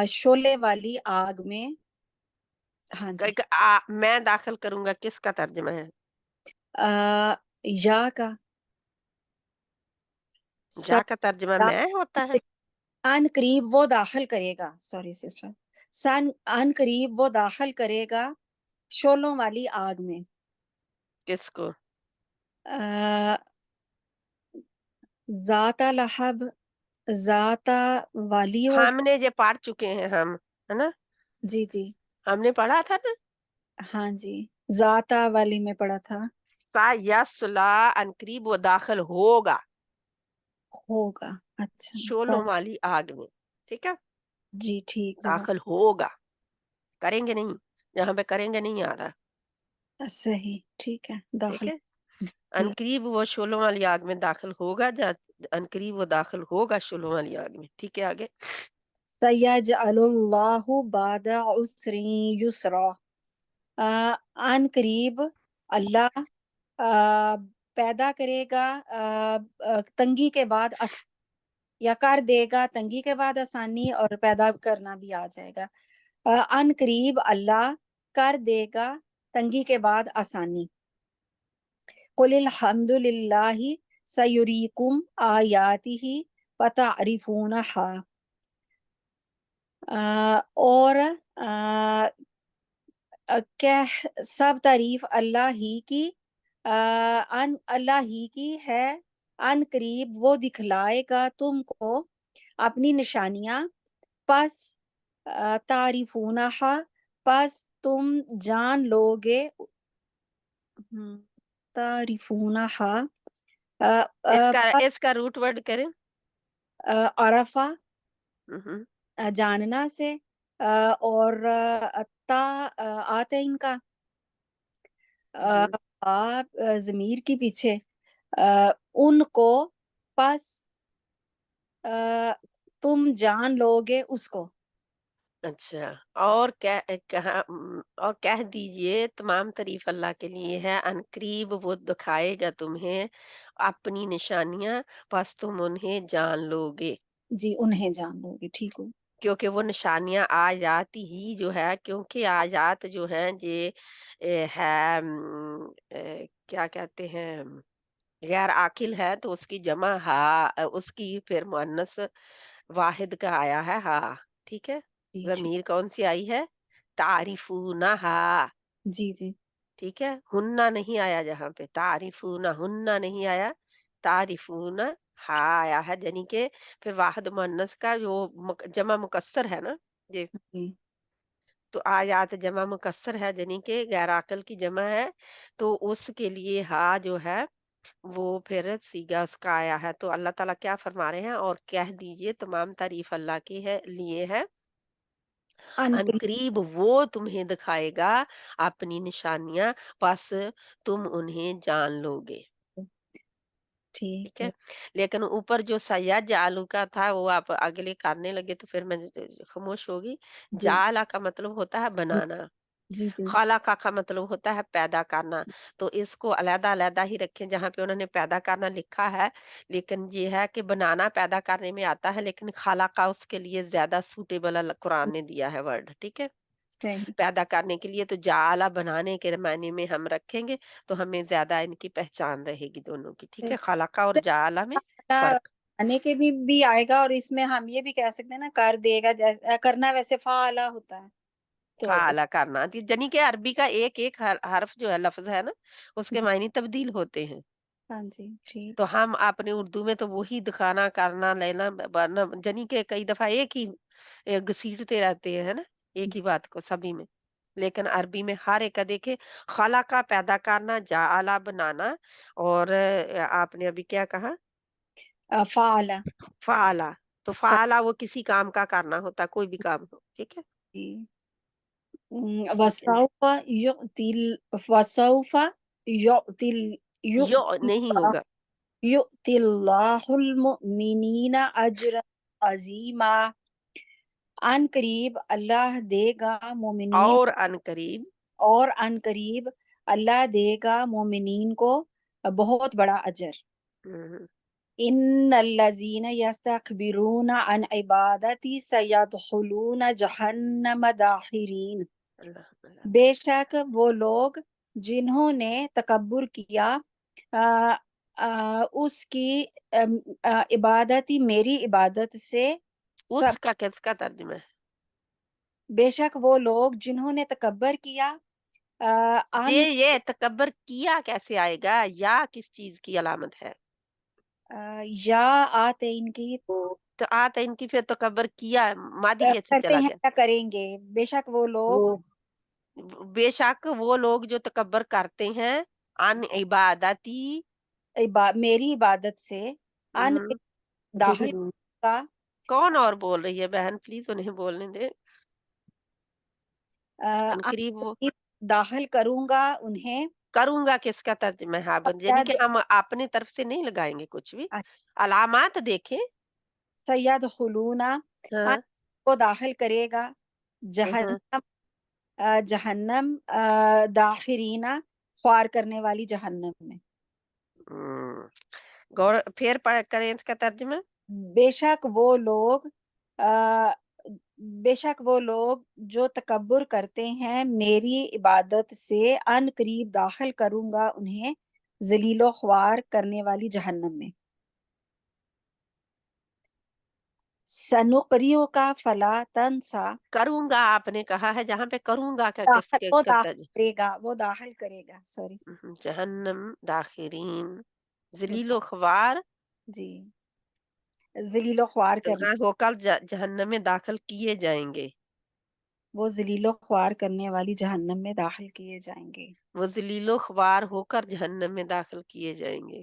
شعلے والی آگ میں. ہاں جی. میں داخل کروں گا کس کا ترجمہ ہے؟ یا کا جا کا ترجمہ میں ہوتا ہے. ان قریب وہ داخل کرے گا. Sorry sister. ان قریب وہ داخل کرے گا شعلوں والی آگ میں. کس کو؟ ذات لہب ذات والی ہم نے یہ پڑھ چکے ہیں ہم، ہے نا؟ جی جی ہم نے پڑھا تھا نا. ہاں جی ذات والی میں پڑھا تھا. سیصلی ان قریب وہ داخل ہوگا ہوگا. اچھا شعلوں والی آگ میں. ٹھیک ہے. جی ٹھیک. داخل ہوگا، کریں گے نہیں، یہاں پہ کریں گے نہیں آ رہا. صحیح ٹھیک ہے. ٹھیک داخل ہے. عنقریب وہ شعلوں والی آگ میں داخل ہوگا. عنقریب وہ داخل ہوگا شعلوں والی آگ میں. ٹھیک ہے آگے. سیجعل اللہ بعد عسر یسرا ان قریب اللہ پیدا کرے گا تنگی کے بعد یا کر دے گا تنگی کے بعد آسانی، اور پیدا کرنا بھی آ جائے گا. ان قریب اللہ کر دے گا تنگی کے بعد آسانی. قل الحمد للہ سیریکم آیاتہ فتعرفونہا. اور سب تعریف اللہ ہی کی اللہ ہی کی ہے. ان قریب وہ دکھلائے گا تم کو اپنی نشانیاں، پس تعریفونہا پس تم جان لوگے. تعریفونہا اس کا روٹ ورڈ کریں. عرفہ جاننا سے، اور تا آتے ان کا آپ ضمیر کی پیچھے ان کو، پس تم جان لوگے اس کو. اچھا. اور کہہ دیجئے تمام تعریف اللہ کے لیے ہے. ان قریب وہ دکھائے گا تمہیں اپنی نشانیاں، پس تم انہیں جان لوگے. جی انہیں جان لوگے. ٹھیک ہو. کیونکہ وہ نشانیاں آیات ہی جو ہے، کیونکہ آیات جو ہیں یہ ہے کیا کہتے ہیں غیر عاقل ہے، تو اس کی جمع اس کی پھر مؤنث واحد کا آیا ہے ہاں. ٹھیک ہے. جی ٹھیک. ضمیر کون سی آئی ہے؟ تعریفونہا. جی جی ٹھیک ہے. ہننا نہیں آیا جہاں پہ، تعریفونہ ہننا نہیں آیا، تعریفونہ ہاں آیا ہے. یعنی کہ پھر واحد مؤنث کا جو جمع مکسر ہے نا. جی جی تو آیات جمع مکسر ہے یعنی کہ غیر عاقل کی جمع ہے، تو اس کے لیے ہا جو ہے وہ پھر سیگا اس کا آیا ہے. تو اللہ تعالیٰ کیا فرما رہے ہیں، اور کہہ دیجئے تمام تعریف اللہ کی ہے لیے ہے، ان ان قریب وہ تمہیں دکھائے گا اپنی نشانیاں، پس تم انہیں جان لو گے. ٹھیک ٹھیک ہے، ہے. لیکن اوپر جو سیاد جعلو کا تھا وہ آپ اگلے کرنے لگے تو پھر میں خاموش ہوگی. جی جعلا کا مطلب ہوتا ہے بنانا، جی جی خالقہ کا مطلب ہوتا ہے پیدا کرنا. تو اس کو علیحدہ علیحدہ ہی رکھیں جہاں پہ انہوں نے پیدا کرنا لکھا ہے، لیکن یہ ہے کہ بنانا پیدا کرنے میں آتا ہے، لیکن خالقہ اس کے لیے زیادہ سوٹیبل قرآن نے دیا ہے ورڈ. ٹھیک ہے، صحیح. پیدا کرنے کے لیے تو جعلا بنانے کے معنی میں ہم رکھیں گے تو ہمیں زیادہ ان کی پہچان رہے گی دونوں کی. ٹھیک ہے، خالقہ اور جعلا میں فرق. آنے کے بھی آئے گا، اور اس میں ہم یہ بھی کہہ سکتے ہیں نا کر دے گا، جیسے کرنا ویسے فعلا ہوتا ہے. تو فعلا کرنا یعنی کہ عربی کا ایک ایک حرف جو ہے لفظ ہے نا اس کے جی معنی تبدیل ہوتے ہیں. ہاں جی ٹھیک. تو ہم اپنے اردو میں تو وہی دکھانا کرنا لینا ورنہ جنی کہ کئی دفعہ ایک ہی گھسیٹتے رہتے ہیں نا ایک ہی جی بات کو سبھی میں، لیکن عربی میں ہر ایک کا دیکھے خلا کا پیدا کرنا، جعلا بنانا، اور آپ نے ابھی کیا کہا فعلا. فعلا. تو فعلا وہ کسی کام کا کرنا ہوتا ہے، کوئی بھی کام ہو. ٹھیک ہے، ٹھیک ہے. وسوف یؤتی وسوف یؤتی یو نہیں ہوگا، یؤتی اللہ المؤمنین اجرا عظیما. ان قریب اللہ دے گا مومنین، اور ان قریب اور ان قریب اللہ دے گا مومنین کو بہت بڑا اجر. ہم، ان الذین یستکبرون عن عبادتی سیدخلون جہنم داخرین. اللہ اللہ. بے شک وہ لوگ جنہوں نے تکبر کیا اس کی عبادتی میری عبادت سے، اس کا کس کا ترجمہ ہے؟ بے شک وہ لوگ جنہوں نے تکبر کیا یہ تکبر کیا کیسے آئے گا، یا کس چیز کی علامت ہے؟ یا آتے ان کی تو آتا ان کی پھر تکبر کیا مادی کے اچھے کرتے چلا ہیں گیا. یا کریں گے. بے شک وہ لوگ بے شک وہ لوگ جو تکبر کرتے ہیں ان عبادتی میری عبادت سے ان ہم، داخل کا کون اور بول رہی ہے بہن، پلیز انہیں بولنے دے. ان قریب وہ داخل کروں گا انہیں. کروں گا کس کا ترجمہ ہے؟ یعنی کہ ہم اپنے طرف سے نہیں لگائیں گے کچھ بھی، علامات دیکھیں. سید خلونا ہاں کو داخل کرے گا ہاں. جہنم داخرینا خوار کرنے والی جہنم میں. غور پھر کریں اس کا ترجمہ. بے شک وہ لوگ جو تکبر کرتے ہیں میری عبادت سے ان قریب داخل کروں گا انہیں ذلیل و خوار کرنے والی جہنم میں. سنقریو کا فلا تنسا. کروں گا آپ نے کہا ہے، جہاں پہ کروں گا کا کس کے وہ داخل ترجمہ؟ کرے گا، وہ داخل کرے گا. سوری جہنم داخرین، ذلیل و خوار. جی ذلیل و خوار کرنے، ہو کر جہنم میں داخل کیے جائیں گے. وہ ذلیل و خوار کرنے والی جہنم میں داخل کیے جائیں گے. وہ ذلیل و خوار ہو کر جہنم میں داخل کیے جائیں گے.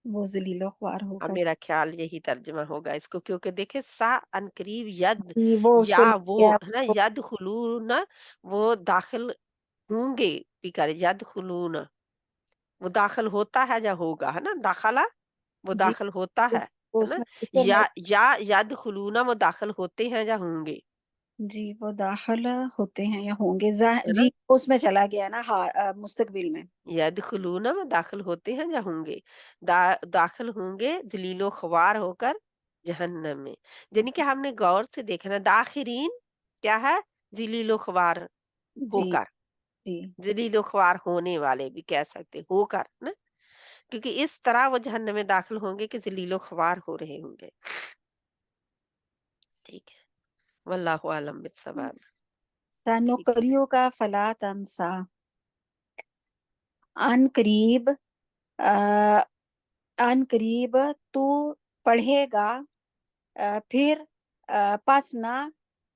وہ ذلیل و خوار ہو اب کر میرا خیال یہی ترجمہ ہوگا اس کو، کیونکہ دیکھیں سا ان قریب ید وہ اس یا کو وہ ہے نا ید خلون، وہ داخل ہوں گے بھی کرے ید خلون، وہ داخل ہوتا ہے یا ہوگا، ہے نا داخلہ وہ جی داخل ہوتا ہے اس نا. میں یا ید خلون وہ داخل ہوتے ہیں یا ہوں گے، جی وہ داخل ہوتے ہیں یا ہوں گے. ہے نا. جی اس میں چلا گیا نا مستقبل میں. یدخلون وہ داخل ہوتے ہیں یا ہوں گے، داخل ہوں گے ذلیل و خوار ہو کر جہنم میں. یعنی کہ ہم نے غور سے دیکھنا داخرین کیا ہے، ذلیل و خوار ہو جی کر، جی ذلیل و خوار ہونے والے بھی کہہ سکتے ہو کر نا، کیونکہ اس طرح وہ جہنم میں داخل ہوں گے کہ ذلیل و خوار ہو رہے ہوں گے. ٹھیک ہے، واللہ عالم بالصواب. ٹھیک ہے. سنقریو کا فلا تنسا. ان قریب تو پڑھے گا پھر پس نہ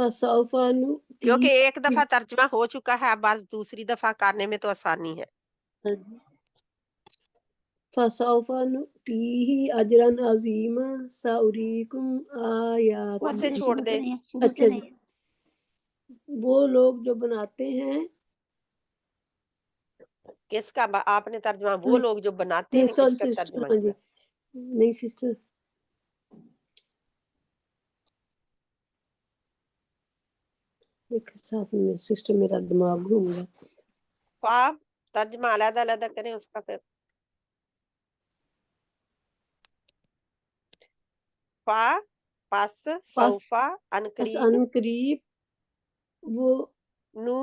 فسوف کیونکہ نؤتیہ ایک دفعہ ترجمہ ہو چکا ہے، اب بس دوسری دفعہ کرنے میں تو آسانی ہے. فسوف نؤتیہ اجرا عظیما سأریکم آیات. خود سے چھوڑ دے. اچھا جی، وہ لوگ جو بناتے ہیں کس کا آپ نے ترجمہ وہ لوگ جو بناتے ہیں، سوری کس کا سسٹر، ترجمہ ہاں جی کیا؟ نہیں سسٹر، ایک ساتھ میں سسٹر میرا دماغ گھوم گیا. آپ ترجمہ علیحدہ علیحدہ کریں اس کا. پھر فا پس سوفا بس انقریب ان قریب وہ نو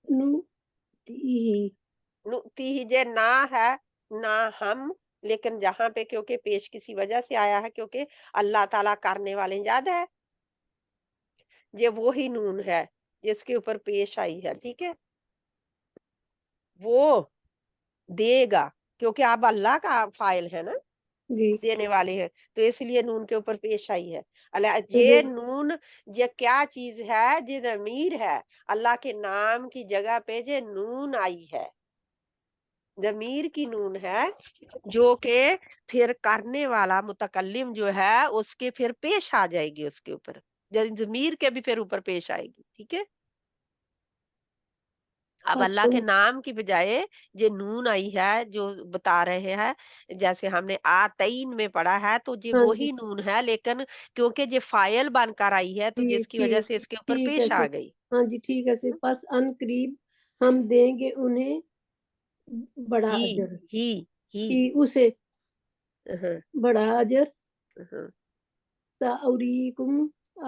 نؤتیہ نؤتی جے نہ ہے نہ ہم، لیکن جہاں پہ کیونکہ پیش کسی وجہ سے آیا ہے، کیونکہ اللہ تعالیٰ کرنے والے یاد ہے یہ وہی نون ہے جس کے اوپر پیش آئی ہے. ٹھیک ہے، وہ دے گا، کیونکہ آپ اللہ کا فائل ہے نا، جی دینے والے ہیں، تو اس لیے نون کے اوپر پیش آئی ہے. یہ نون یہ کیا چیز ہے؟ یہ ضمیر ہے، اللہ کے نام کی جگہ پہ یہ نون آئی ہے، ضمیر کی نون ہے، جو کہ پھر کرنے والا متکلم جو ہے اس کے پھر پیش آ جائے گی، اس کے اوپر ضمیر کے بھی پھر اوپر پیش آئے گی. ٹھیک ہے، اب بس اللہ کے نام کی بجائے یہ نون آئی ہے جو بتا رہے ہیں، جیسے ہم نے آتین میں پڑھا ہے تو یہ ہاں جی وہی نون ہے، لیکن کیونکہ یہ فائل بن کر آئی ہے تو جی جس کی وجہ ٹھیک سے اس کے اوپر ٹھیک ہے پیش آ گئی. ہاں جی ٹھیک ہے بس ان قریب ہم دیں گے انہیں بڑا ہی اجر، ہی اسے ہاں، بڑا اجر. ہاں، سأریکم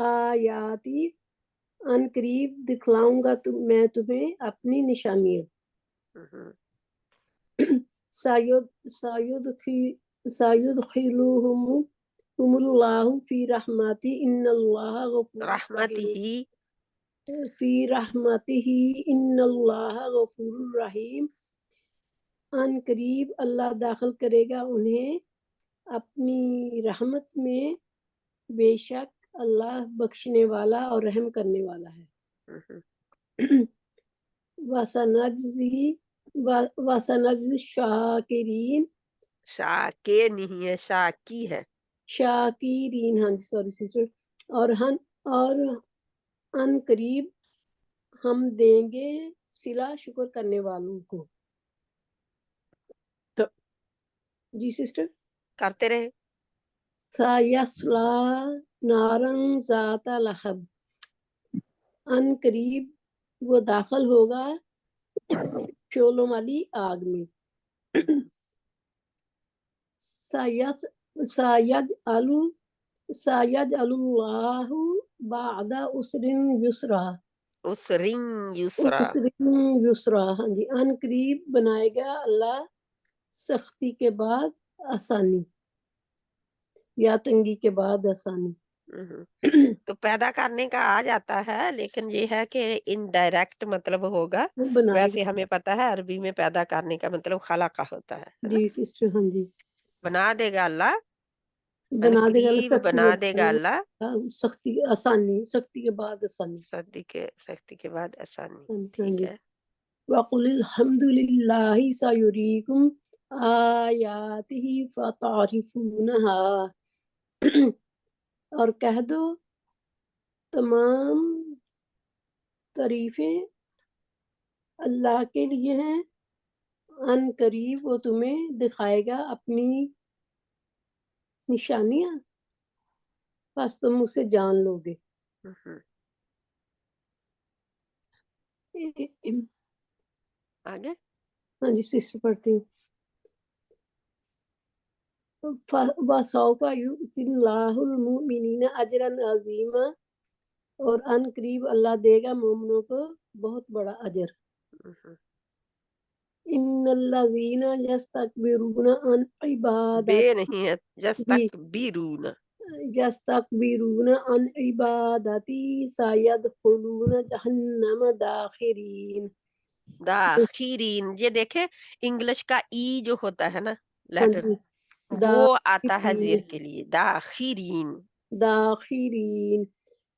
آیاتی ان قریب دکھلاؤں گا میں تمہیں اپنی نشانیاں. ہاں. سایدخلوہم اللہ فی رحمتی ان اللہ غفور رحمت رحیم ہی فی رحمتہ ان اللہ غفور رحیم. ان قریب اللہ داخل کرے گا انہیں اپنی رحمت میں، بے شک اللہ بخشنے والا اور رحم کرنے والا ہے. وَسَنَجْزِي الشَّاكِرِينَ شاکر نہیں ہے، شاکی ہے. شاکرین، ہاں جی سوری سسٹر. اور ان قریب ہم دیں گے صلہ شکر کرنے والوں کو. تو جی سسٹر. کرتے رہے. سَيَصْلَىٰ نَارًا ذَاتَ لَہَبٍ ان قریب وہ داخل ہوگا شعلوں والی آگ میں. سَيَجْعَلُ اللَّهُ بَعْدَ عُسْرٍ يُسْرًا اس رنگ یسرا. یسرا، ہاں جی ان قریب بنائے گا اللہ سختی کے بعد آسانی، یا تنگی کے بعد آسانی. تو پیدا کرنے کا آ جاتا ہے، لیکن یہ ہے کہ انڈائریکٹ مطلب ہوگا. بنائے ویسے ہمیں پتا ہے عربی میں پیدا کرنے کا مطلب خلقہ ہوتا ہے گا. نا؟ جی سسٹر، ہاں جی بنا دے گا اللہ، بنا دے گا قریب سختی بنا دے گا اللہ، سختی آسانی، سختی کے بعد آسانی. سختی کے بعد آسانی. ہاں ٹھیک جی. ہے. وَقُلِ الْحَمْدُ لِلَّهِ سَيُرِيكُمْ آيَاتِهِ فَتَعْرِفُونَهَا. اور کہہ دو تمام تعریفیں اللہ کے لیے ہیں، ان قریب وہ تمہیں دکھائے گا اپنی نشانیاں، بس تم اسے جان لو گے. آگے ہاں جی سسٹر پڑھتی ہوں. وَسَوْفَ يُؤْتِ اللَّهُ الْمُؤْمِنِينَ أَجْرًا عَظِيمًا اور ان قریب اللہ دے گا مومنوں کو بہت بڑا اجر. ان الذین یستکبرون عن بے عبادتی نہیں ہے، جس تک بیرون. یستکبرون عن عبادتی سیدخلون جہنم داخرین. داخرین، یہ دیکھیں انگلش کا ای جو ہوتا ہے نا ہاں لیٹر، جی وہ آتا ہے داخرین زیر کے لیے، داخرین. داخرین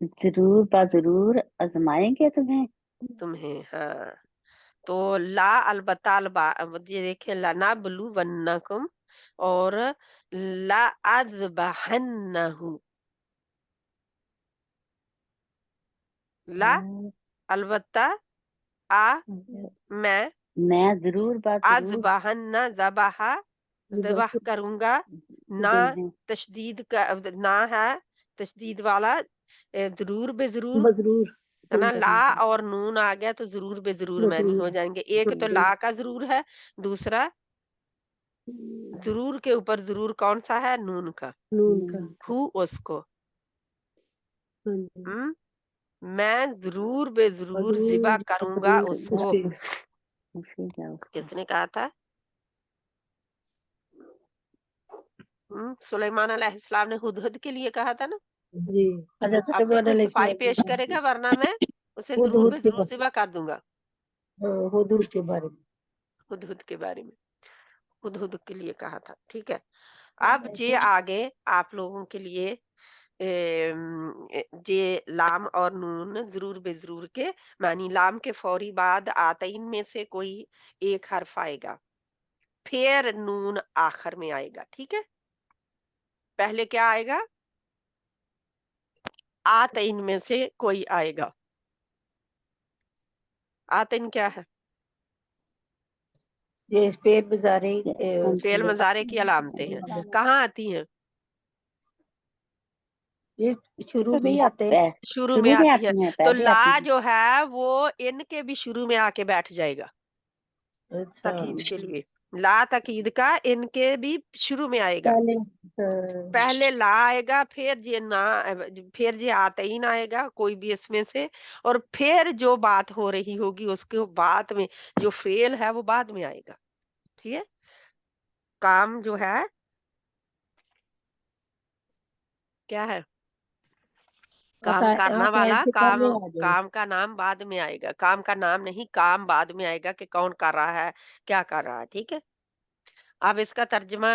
ضرور با ضرور آزمائیں گے تمہیں. ہاں تو لا البتہ یہ دیکھیں لنا بلو ونکم اور لا اذبحنہ لا البتہ میں ضرور با ضرور اذبحنہ ذبح ذبح کروں گا نہ تشدید کا نہ ہے تشدید والا ضرور بے ضرور بضرور ہے نا. لا اور نون آ گیا تو ضرور بے ضرور معنی ہو جائیں گے. ایک تو لا کا ضرور ہے, دوسرا ضرور کے اوپر ضرور کون سا ہے؟ نون کا. نون کا. ہو اس کو ہاں جی. میں ضرور بے ضرور ذبح کروں گا اس کو. کس نے کہا تھا؟ سلیمان علیہ السلام نے ہدہد کے لیے کہا تھا نا. جی اپنی کوئی صفائی پیش کرے گا ورنہ میں اسے ضرور بے ضرور ذبح کر دوں گا. ہدہد کے بارے میں ہدہد کے بارے میں ہدہد کے لیے کہا تھا. ٹھیک ہے. اب یہ آگے آپ لوگوں کے لیے یہ لام اور نون ضرور بے ضرور کے معنی. لام کے فوری بعد آتین میں سے کوئی ایک حرف آئے گا, پھر نون آخر میں آئے گا. ٹھیک ہے. پہلے کیا آئے گا؟ آتین میں سے کوئی آئے گا. آتین کیا ہے؟ یہ فعل مضارع فعل مضارع کی علامتیں ہیں. کہاں آتی ہیں؟ یہ شروع میں ہی آتے ہیں. شروع میں آتی ہے. تو لا جو ہے وہ ان کے بھی شروع میں آ کے بیٹھ جائے گا تاکید کے لیے. لا تاکید کا ان کے بھی شروع میں آئے گا. پہلے لا آئے گا, پھر یہ آتین آئے گا کوئی بھی اس میں سے, اور پھر جو بات ہو رہی ہوگی اس کے بعد میں جو فعل ہے وہ بعد میں آئے گا. ٹھیک ہے. کام جو ہے کیا ہے؟ کام کرنا والا. کام کا نام بعد میں آئے گا. کام کا نام نہیں, کام بعد میں آئے گا کہ کون کر رہا ہے, کیا کر رہا ہے. ٹھیک ہے. اب اس کا ترجمہ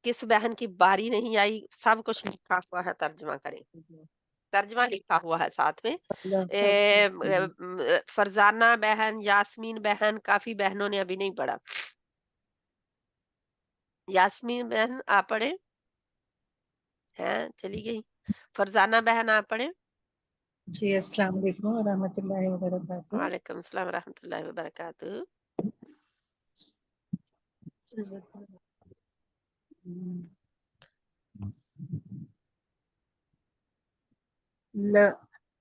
کس بہن کی باری نہیں آئی, سب کچھ لکھا ہوا ہے, ترجمہ کریں. ترجمہ لکھا ہوا ہے ساتھ میں. فرزانہ بہن, یاسمین بہن, کافی بہنوں نے ابھی نہیں پڑھا. یاسمین بہن آپ پڑھیں ہیں, چلی گئی. فرزانہ بہن آپ پڑھیں. جی السلام علیکم ورحمۃ اللہ وبرکاتہ. وعلیکم السلام ورحمۃ اللہ وبرکاتہ.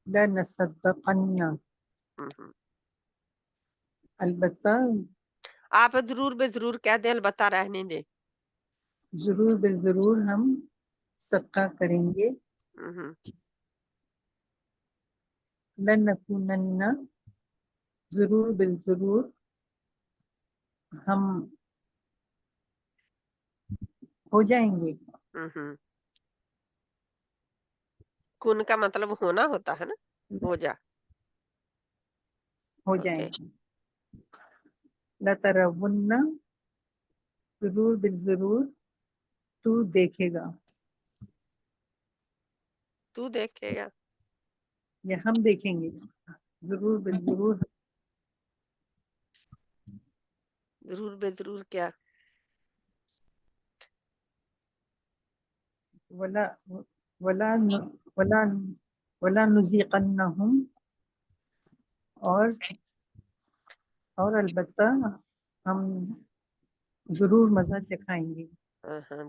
لنصدقن البتہ آپ ضرور بے ضرور کہہ دیں, البتہ رہنے دیں. ضرور بالضرور ہم صدقہ کریں گے. لنکونن ضرور بالضرور ہم ہو جائیں گے. کن کا مطلب ہونا ہوتا ہے نا, ہو جا, ہو جائیں گے. لترون ضرور بالضرور تو دیکھے گا. تو دیکھے گا یا ہم دیکھیں گے. ضرور بالضرور ضرور بے ضرور کیا؟ ولا نذیقنہم اور البتہ ہم ضرور مزہ چکھائیں گے.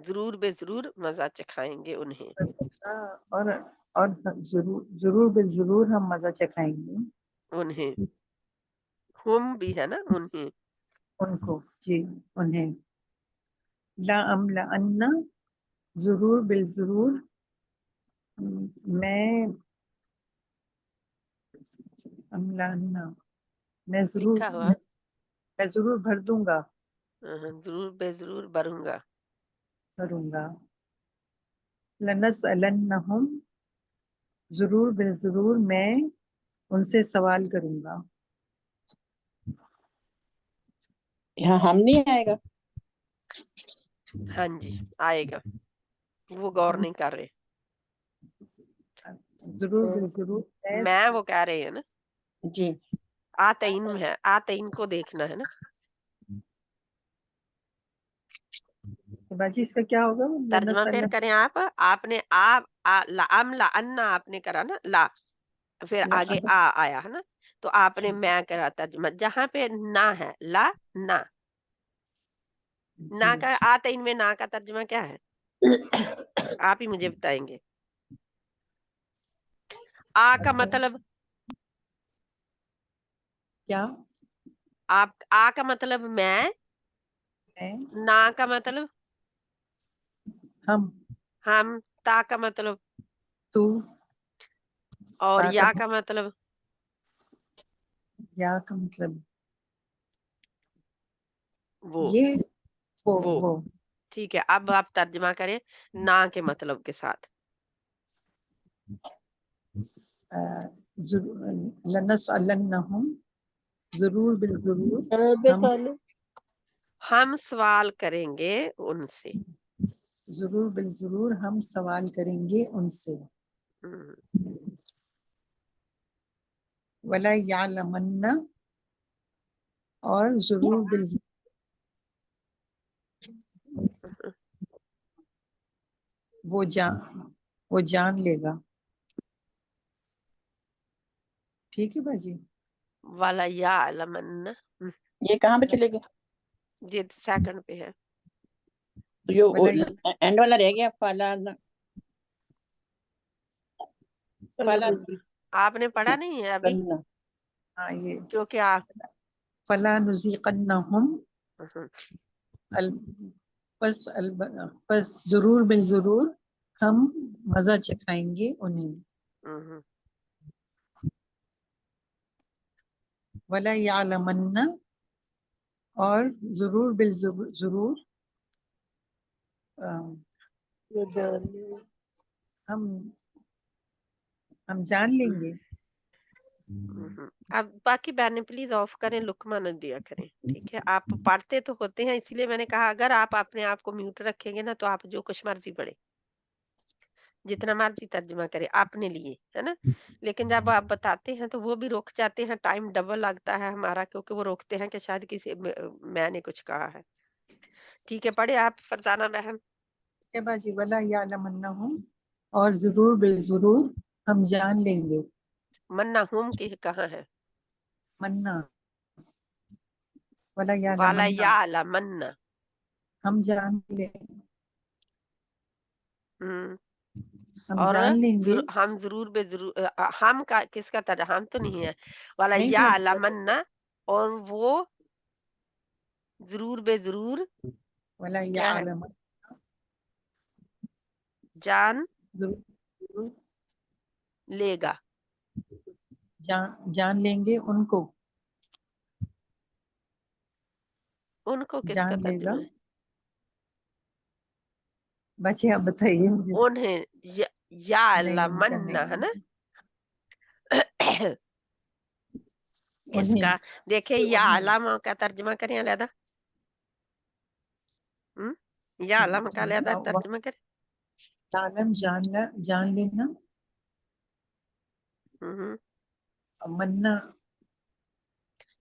ضرور بے ضرور مزہ چکھائیں گے انہیں. اور ضرور بالضرور ہم مزہ چکھائیں گے انہیں. ہم بھی ہے نا, انہیں, ان کو. جی انہیں. لَأَمْلَأَنَّ ضرور بالضرور میں لکھا ہوا ضرور بھر دوں گا. ضرور بے ضرور بھروں گا. لَنَسْأَلَنَّهُمْ ضرور بالضرور میں ان سے سوال کروں گا. یہاں ہم نہیں آئے گا. ہاں جی آئے گا, وہ غور نہیں کر رہے. ضرور بالضرور میں وہ کہہ رہے ہیں نا جی آتئین میں ہے, آتئین کو دیکھنا ہے نا. باجی اس کا کیا ہوگا؟ ترجمہ پھر کریں آپ نے ام لا انا آپ نے کرا نا, لا پھر آگے آیا ہے نا, تو آپ نے میں کرا ترجمہ. جہاں پہ نہ ہے لا نہ, نہ کا آتئین میں نہ کا ترجمہ کیا ہے آپ ہی مجھے بتائیں گے. آ کا مطلب کیا؟ آپ آ کا مطلب میں, نا کا مطلب ہم, تا کا مطلب تو, اور یا کا مطلب یا کا مطلب وہ یہ وہ. وہ ٹھیک ہے, اب آپ ترجمہ کریں نا کے مطلب کے ساتھ. لنسألنہم ضرور بالضرور ہم سوال کریں گے ان سے. ضرور بالضرور ہم سوال کریں گے ان سے. وَلَا يَعْلَمَنَّ اور ضرور بالضرور وہ جان لے گا. ٹھیک ہے باجی. والا یعلمن یہ کہاں پہ چلے گئے؟ یہ سیکنڈ پہ ہے. اینڈ والا رہ گیا فلا. آپ نے پڑھا نہیں ہے ابھی ہاں یہ کیونکہ آپ فلا نذیقنہم پس ضرور بالضرور ہم مزہ چکھائیں گے انہیں. وَلَا يَعْلَمَنَّ اور ضرور بالضرور ہم جان لیں گے. اب باقی بہنیں پلیز آف کریں, لکمہ نہ دیا کریں. ٹھیک ہے, آپ پڑھتے تو ہوتے ہیں, اسی لیے میں نے کہا اگر آپ اپنے آپ کو میوٹ رکھیں گے نا تو آپ جو کچھ مرضی پڑھیں, جتنا مرضی ترجمہ کرے اپنے لیے, ہے نا. لیکن جب آپ بتاتے ہیں تو وہ بھی رک جاتے ہیں, ٹائم ڈبل لگتا ہے ہمارا, کیونکہ وہ روکتے ہیں کہ شاید کسی میں نے کچھ کہا ہے. ٹھیک ہے, پڑھے آپ فرزانہ بہن. باجی وَلَا يَعْلَمَنَّهُمْ اور ضرور بالضرور ہم جان لیں گے. منا ہم کی کہاں ہے؟ منا وَلَا والا يَعْلَمَنَّ یعلمن ہم جان لیں ہم اور جان لیں گے. ہم ضرور بے ضرور ہم کا کس کا ترجمہ, ہم تو نہیں ہے. والا نہیں یعلمن اور وہ ضرور بے ضرور وَلَا کیا ہے يَعْلَمَنَّ جان ضرور لے گا. جان لیں گے ان کو. ان کو کس کا جان لے گا. ترجمہ ہے؟ بچے آپ بتائیے مجھے. انہیں یعلمن ہے نا. اس کا دیکھیں یعلم کا ترجمہ کریں علیحدہ, یعلم کا علیحدہ ترجمہ کریں. عالم جان لینا. منا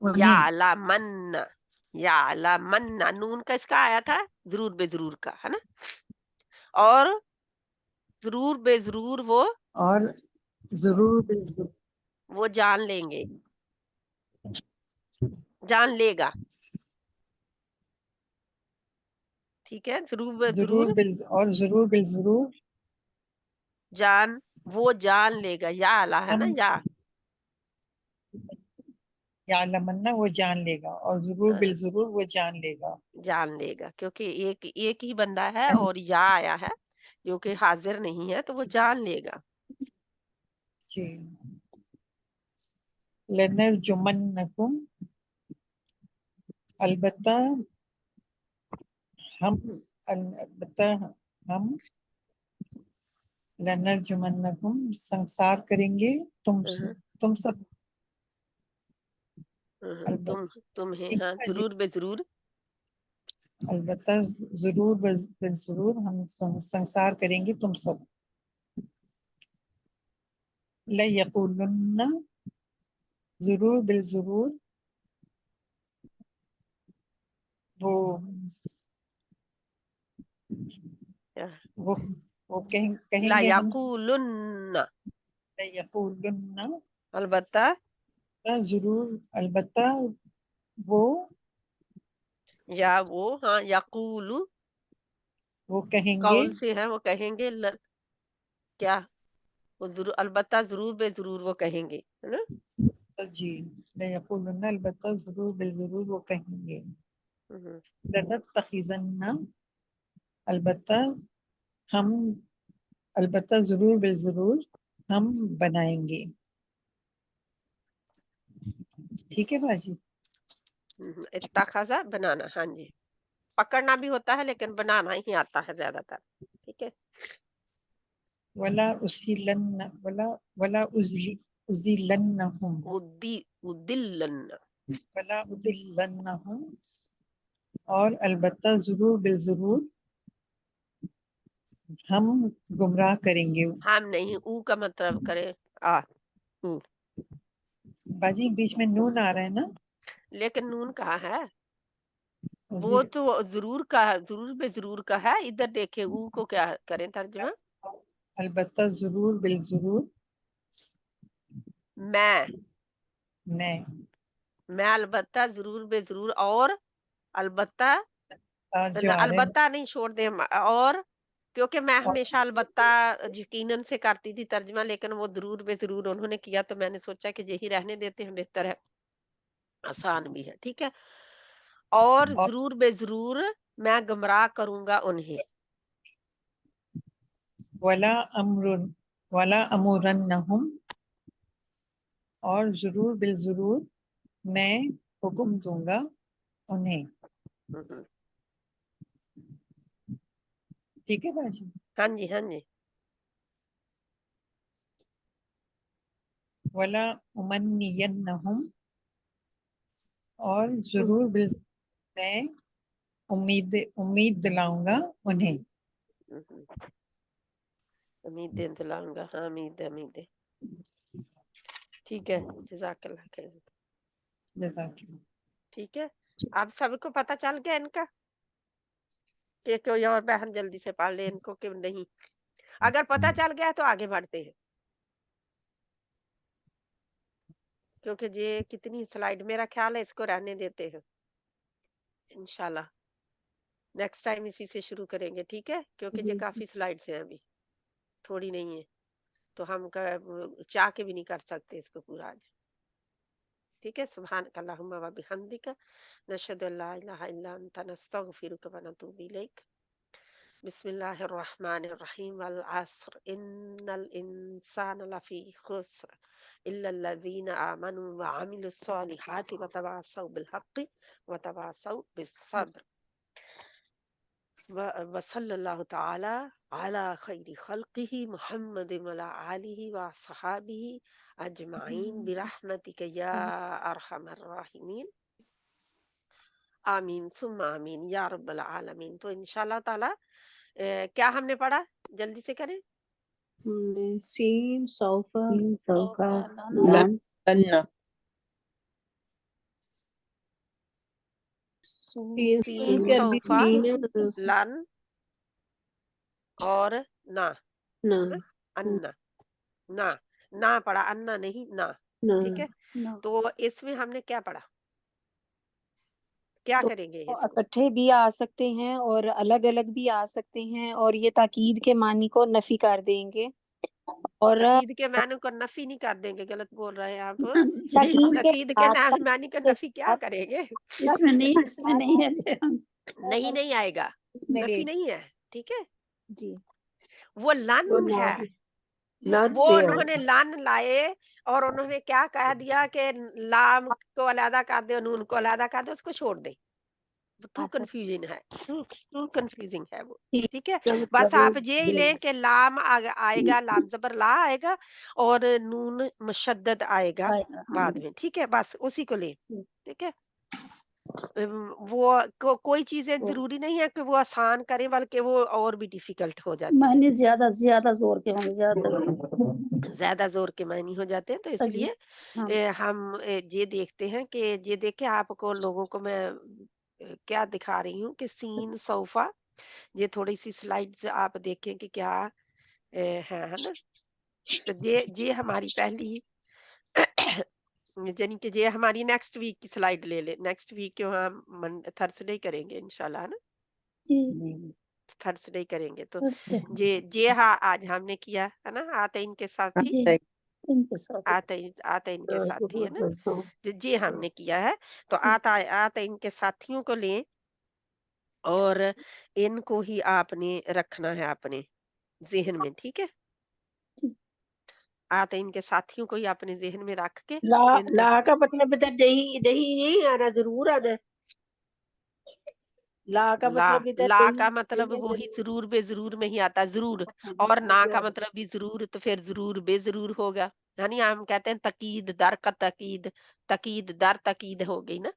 یعلمن یعلمن نون کا اس کا آیا تھا ضرور بے ضرور کا, ہے نا. اور ضرور بے ضرور اور ضرور وہ جان لیں گے, جان لے گا. ٹھیک ہے, ضرور بے ضرور اور ضرور بالضرور جان وہ جان لے گا. یا اللہ ہے نا, یا یعلمن وہ جان لے گا, اور ضرور بالضرور وہ جان لے گا. جان لے گا, کیونکہ ایک ہی بندہ ہے اور یا آیا ہے جو کہ حاضر نہیں ہے, تو وہ جان لے گا. جی. لنرجمنکم البتہ ہم لنرجمنکم سنسار کریں گے تم سب. تمہیں ہاں ضرور بے ضرور البتہ ضرور بالضرور ہم سنسار کریں گے تم سب. لَيَقُولُنَّ ضرور بالضرور وہ وہ کہیں لا گے ہم یقولن، لَيَقُولُنَّ البتہ ضرور البتہ وہ یا وہ، ہاں یقول وہ کہیں گے قول سے ہے، وہ کہیں گے کیا، وہ ضرور البتہ ضرور بے ضرور وہ کہیں گے، ہے نا؟ جی لَيَقُولُنَّ البتہ ضرور بالضرور وہ کہیں گے ہوں، لَنَتَّخِذَنَّ البتہ ہم البتہ ضرور بالضرور ہم بنائیں گے. ٹھیک ہے باجی. اتخذا بنانا، ہاں جی، پکڑنا بھی ہوتا ہے لیکن بنانا ہی آتا ہے زیادہ تر. ٹھیک ہے. ولا ازلنہم ادلن، ولا ادلنہم اور البتہ ضرور بالضرور ہم گمراہ کریں گے. ہم نہیں، او کا مطلب کرے آ او، باجی بیچ میں نون آ رہا ہے نا. لیکن نون کہاں ہے؟ وہ تو ضرور کا، ضرور بے ضرور کا ہے. ادھر دیکھیں او کو کیا کریں ترجمہ. البتہ ضرور بالضرور میں البتہ ضرور بے ضرور، اور البتہ جو آ رہے ہیں البتہ نہیں چھوڑ دیں، اور کیونکہ میں ہمیشہ البتہ یقیناً سے کرتی تھی ترجمہ، لیکن وہ ضرور بے ضرور انہوں نے کیا تو میں نے سوچا کہ یہی رہنے دیتے ہیں، بہتر ہے، آسان بھی ہے. ٹھیک ہے. اور ضرور بے ضرور میں گمراہ کروں گا انہیں. ولا امرنہم اور ضرور بالضرور میں حکم دوں گا انہیں. ٹھیک ہے باجی. ہاں جی، ہاں جی. ولا امنینہم اور ضرور میں امید دلاؤں گا انہیں. امید دلاؤں گا، ہاں امید ہے. ٹھیک ہے. جزاک اللہ خیر. جزاک اللہ. ٹھیک ہے. اب سب کو پتہ چل گیا ان کا، کہ کوئی اور بہن جلدی سے پڑھ لے ان کو کہ نہیں. اگر پتہ چل گیا تو آگے بڑھتے ہیں، کیونکہ یہ کتنی سلائیڈ، میرا خیال ہے اس کو رہنے دیتے ہیں انشاءاللہ. نیکسٹ ٹائم اسی سے شروع کریں گے. ٹھیک ہے. کیونکہ یہ کافی سلائیڈس ہیں، ابھی تھوڑی نہیں ہے، تو ہم چاہ کے بھی نہیں کر سکتے اس کو پورا آج. ٹھیک ہے. سبحانک اللہم و بحمدک، نشہد ان لا الہ الا انت، نستغفرک و نتوب الیک. بسم اللہ الرحمن الرحیم. والعصر ان الانسان لفی خسر الا الذین آمنوا وعملوا الصالحات وتواصوا بالحق وتواصوا بالصبر. وصلی اللہ تعالی علی خیر خلقہ محمد وعلی آلہ وصحابہ اجمعین برحمتک یا ارحم الراحمین. آمین ثم آمین یا رب العالمین. تو انشاءاللہ تعالی کیا ہم نے پڑھا، جلدی سے کریں. سین سوفا سوفا لن لن سین سوفا لن اور نا، انا، نا پڑھا، انا نہیں نا. ٹھیک ہے. تو اس میں ہم نے کیا پڑھا، کیا تو کریں گے اس کو. اکٹھے بھی آ سکتے ہیں اور الگ الگ بھی آ سکتے ہیں، اور یہ تاکید کے معنی کو نفی کر دیں گے. اور تاکید کے معنی کو نفی نہیں کر دیں گے، غلط بول رہے ہیں آپ. تاکید کے ساتھ معنی کو نفی کیا کریں گے. اس میں نہیں ہے. نہیں آئے گا، نفی نہیں ہے. ٹھیک ہے. جی وہ لن ہے، وہ انہوں نے لن لائے اور انہوں نے کیا کہہ دیا کہ لام کو علیحدہ کر دے، نون کو علیحدہ کر دے، اس کو چھوڑ دے. ٹو اچھا کنفیوژن ہے، ٹو کنفیوزنگ ہے وہ. ٹھیک ہے. بس آپ یہ لیں کہ لام آئے گا، لام زبر لا آئے گا اور نون مشدد آئے گا بعد میں. ٹھیک ہے. بس اسی کو لیں. ٹھیک ہے. وہ کوئی چیزیں ضروری نہیں ہے کہ وہ آسان کرے بلکہ وہ اور بھی ڈیفیکلٹ ہو جاتی ہیں، معنی زیادہ زور کے ہوں گے، زیادہ زیادہ زور کے معنی ہو جاتے ہیں، تو اس جی لیے ہاں ہم یہ دیکھتے ہیں کہ یہ دیکھیں آپ کو لوگوں کو میں کیا دکھا رہی ہوں کہ سین صوفہ، یہ تھوڑی سی سلائڈز آپ دیکھیں کہ کیا ہے نا، تو یہ ہماری پہلی یعنی کہ یہ ہماری نیکسٹ ویک کی سلائیڈ لے لیں، نیکسٹ ویک کو ہم تھرسڈے کریں گے انشاءاللہ، ہے نا، جی تھرسڈے کریں گے، تو فرسٹ ڈے یہ ہاں آج ہم نے کیا ہے نا، آتے ان کے ساتھی، جی ان کے ساتھ آتے ان کے ساتھی ہے نا، جی ہم نے کیا ہے، تو آتا ان کے ساتھیوں کو لیں اور ان کو ہی آپ نے رکھنا ہے اپنے ذہن میں، ٹھیک ہے، جی آتے ان کے ساتھیوں کو ہی اپنے ذہن میں رکھ کے لا ان کو لا کا مطلب ادھر نہیں آنا، ضرور آنا ہے۔ لا کا لا مطلب ادھر لا کا نہیں مطلب ہے، وہی ضرور بے ضرور میں ہی آتا ہے، ضرور، اور نا کا مطلب بھی ضرور، تو پھر ضرور بے ضرور ہوگا، یعنی ہم کہتے ہیں تقید در کا تقید، تقید در تقید ہو گئی نا،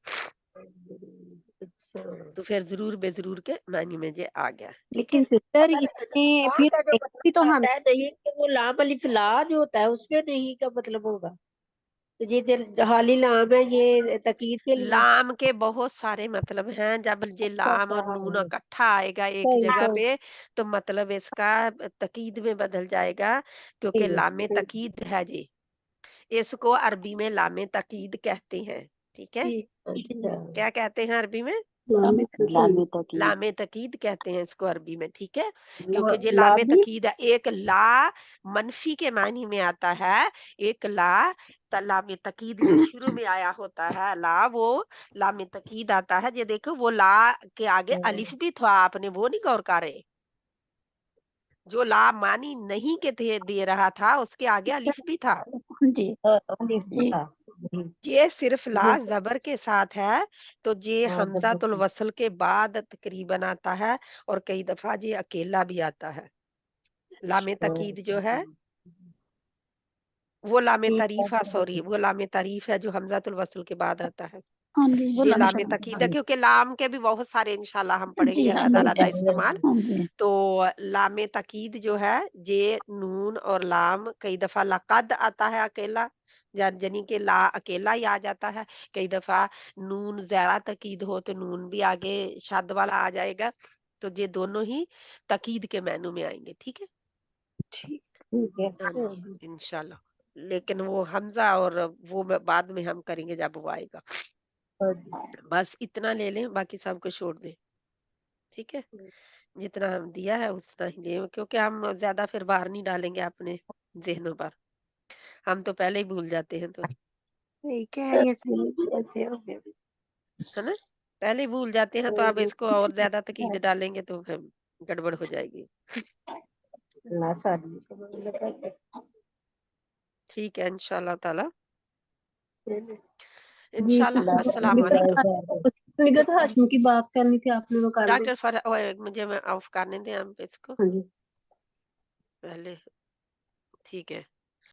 تو پھر ضرور بے ضرور کے معنی میں یہ آ گیا، ٹھیک ہے، لیکن سسٹر مگر اس میں لا پھر کا جو ایک بھی مطلب تو ہم آتا ہے نہیں کہ وہ لام الف لا جو ہوتا ہے اس میں نہیں کا مطلب ہوگا، تو یہ حالی لام ہے، یہ تقید کے لیے لام کے بہت سارے مطلب ہیں، جب یہ لام اور نون اکٹھا آئے گا ایک صحیح جگہ صحیح پہ تو مطلب اس کا تقید میں بدل جائے گا، کیونکہ لام تقید ہے جی، اس کو عربی میں لام تقید کہتے ہیں، ٹھیک ہے، کیا کہتے ہیں عربی میں؟ لام تقید لام تقید کہتے ہیں اس کو عربی میں، ٹھیک ہے، کیونکہ یہ لام لام بھی تقید ہے، ایک لا منفی کے معنی میں آتا ہے، ایک لا لام تقید جو شروع میں آیا ہوتا ہے لا، وہ لام تقید آتا ہے، یہ دیکھو وہ لا کے آگے الف بھی تھا، آپ نے وہ نہیں غور کرے، جو لا معنی نہیں کے دے رہا تھا اس کے آگے الف بھی تھا، جی جی یہ صرف لا زبر کے ساتھ ہے، تو یہ حمزہ الوصل کے بعد تقریباً آتا ہے، اور کئی دفعہ یہ اکیلا بھی آتا ہے، لام تقید جو ہے وہ لام تعریف ہے، سوری وہ لام تعریف ہے جو حمزہ الوصل کے بعد آتا ہے، ہاں جی وہ یہ لام لام تقید تقید ہے، کیونکہ لام کے بھی بہت سارے انشاءاللہ ہم پڑھیں جی گے ہاں جی علیحدہ استعمال، ہاں جی تو لام تقید جو ہے یہ نون اور لام کئی دفعہ لقد آتا ہے اکیلا، یعنی کہ لا اکیلا ہی آ جاتا ہے، کئی دفعہ نون زیرہ تقید ہو تو نون بھی آگے شد والا آ جائے گا، تو یہ دونوں ہی تقید کے معنوں میں آئیں گے، ٹھیک ہے، ہاں جی انشاءاللہ، لیکن وہ حمزہ اور وہ بعد میں ہم کریں گے جب وہ آئے گا، بس اتنا لے لیں، باقی سب کو چھوڑ دیں، ٹھیک ہے، جتنا ہم دیا ہے اتنا ہی لیں، کیونکہ ہم زیادہ پھر باہر نہیں ڈالیں گے اپنے ذہنوں پر، ہم تو پہلے ہی بھول جاتے ہیں، تو صحیح کہہ رہی ہیں، ہے نا، پہلے ہی بھول جاتے ہیں، تو اب اس کو اور زیادہ تقید ڈالیں گے تو پھر گڑبڑ ہو جائے گی، ٹھیک ہے انشاءاللہ تعالی، جی انشاءاللہ السلام علیکم، نگت ہاشم کی بات کرنی تھی آپ نے، وہ کر لیں۔ ڈاکٹر مجھے میں آف کرنے دیں ہم اس کو ہاں جی پہلے، ٹھیک ہے۔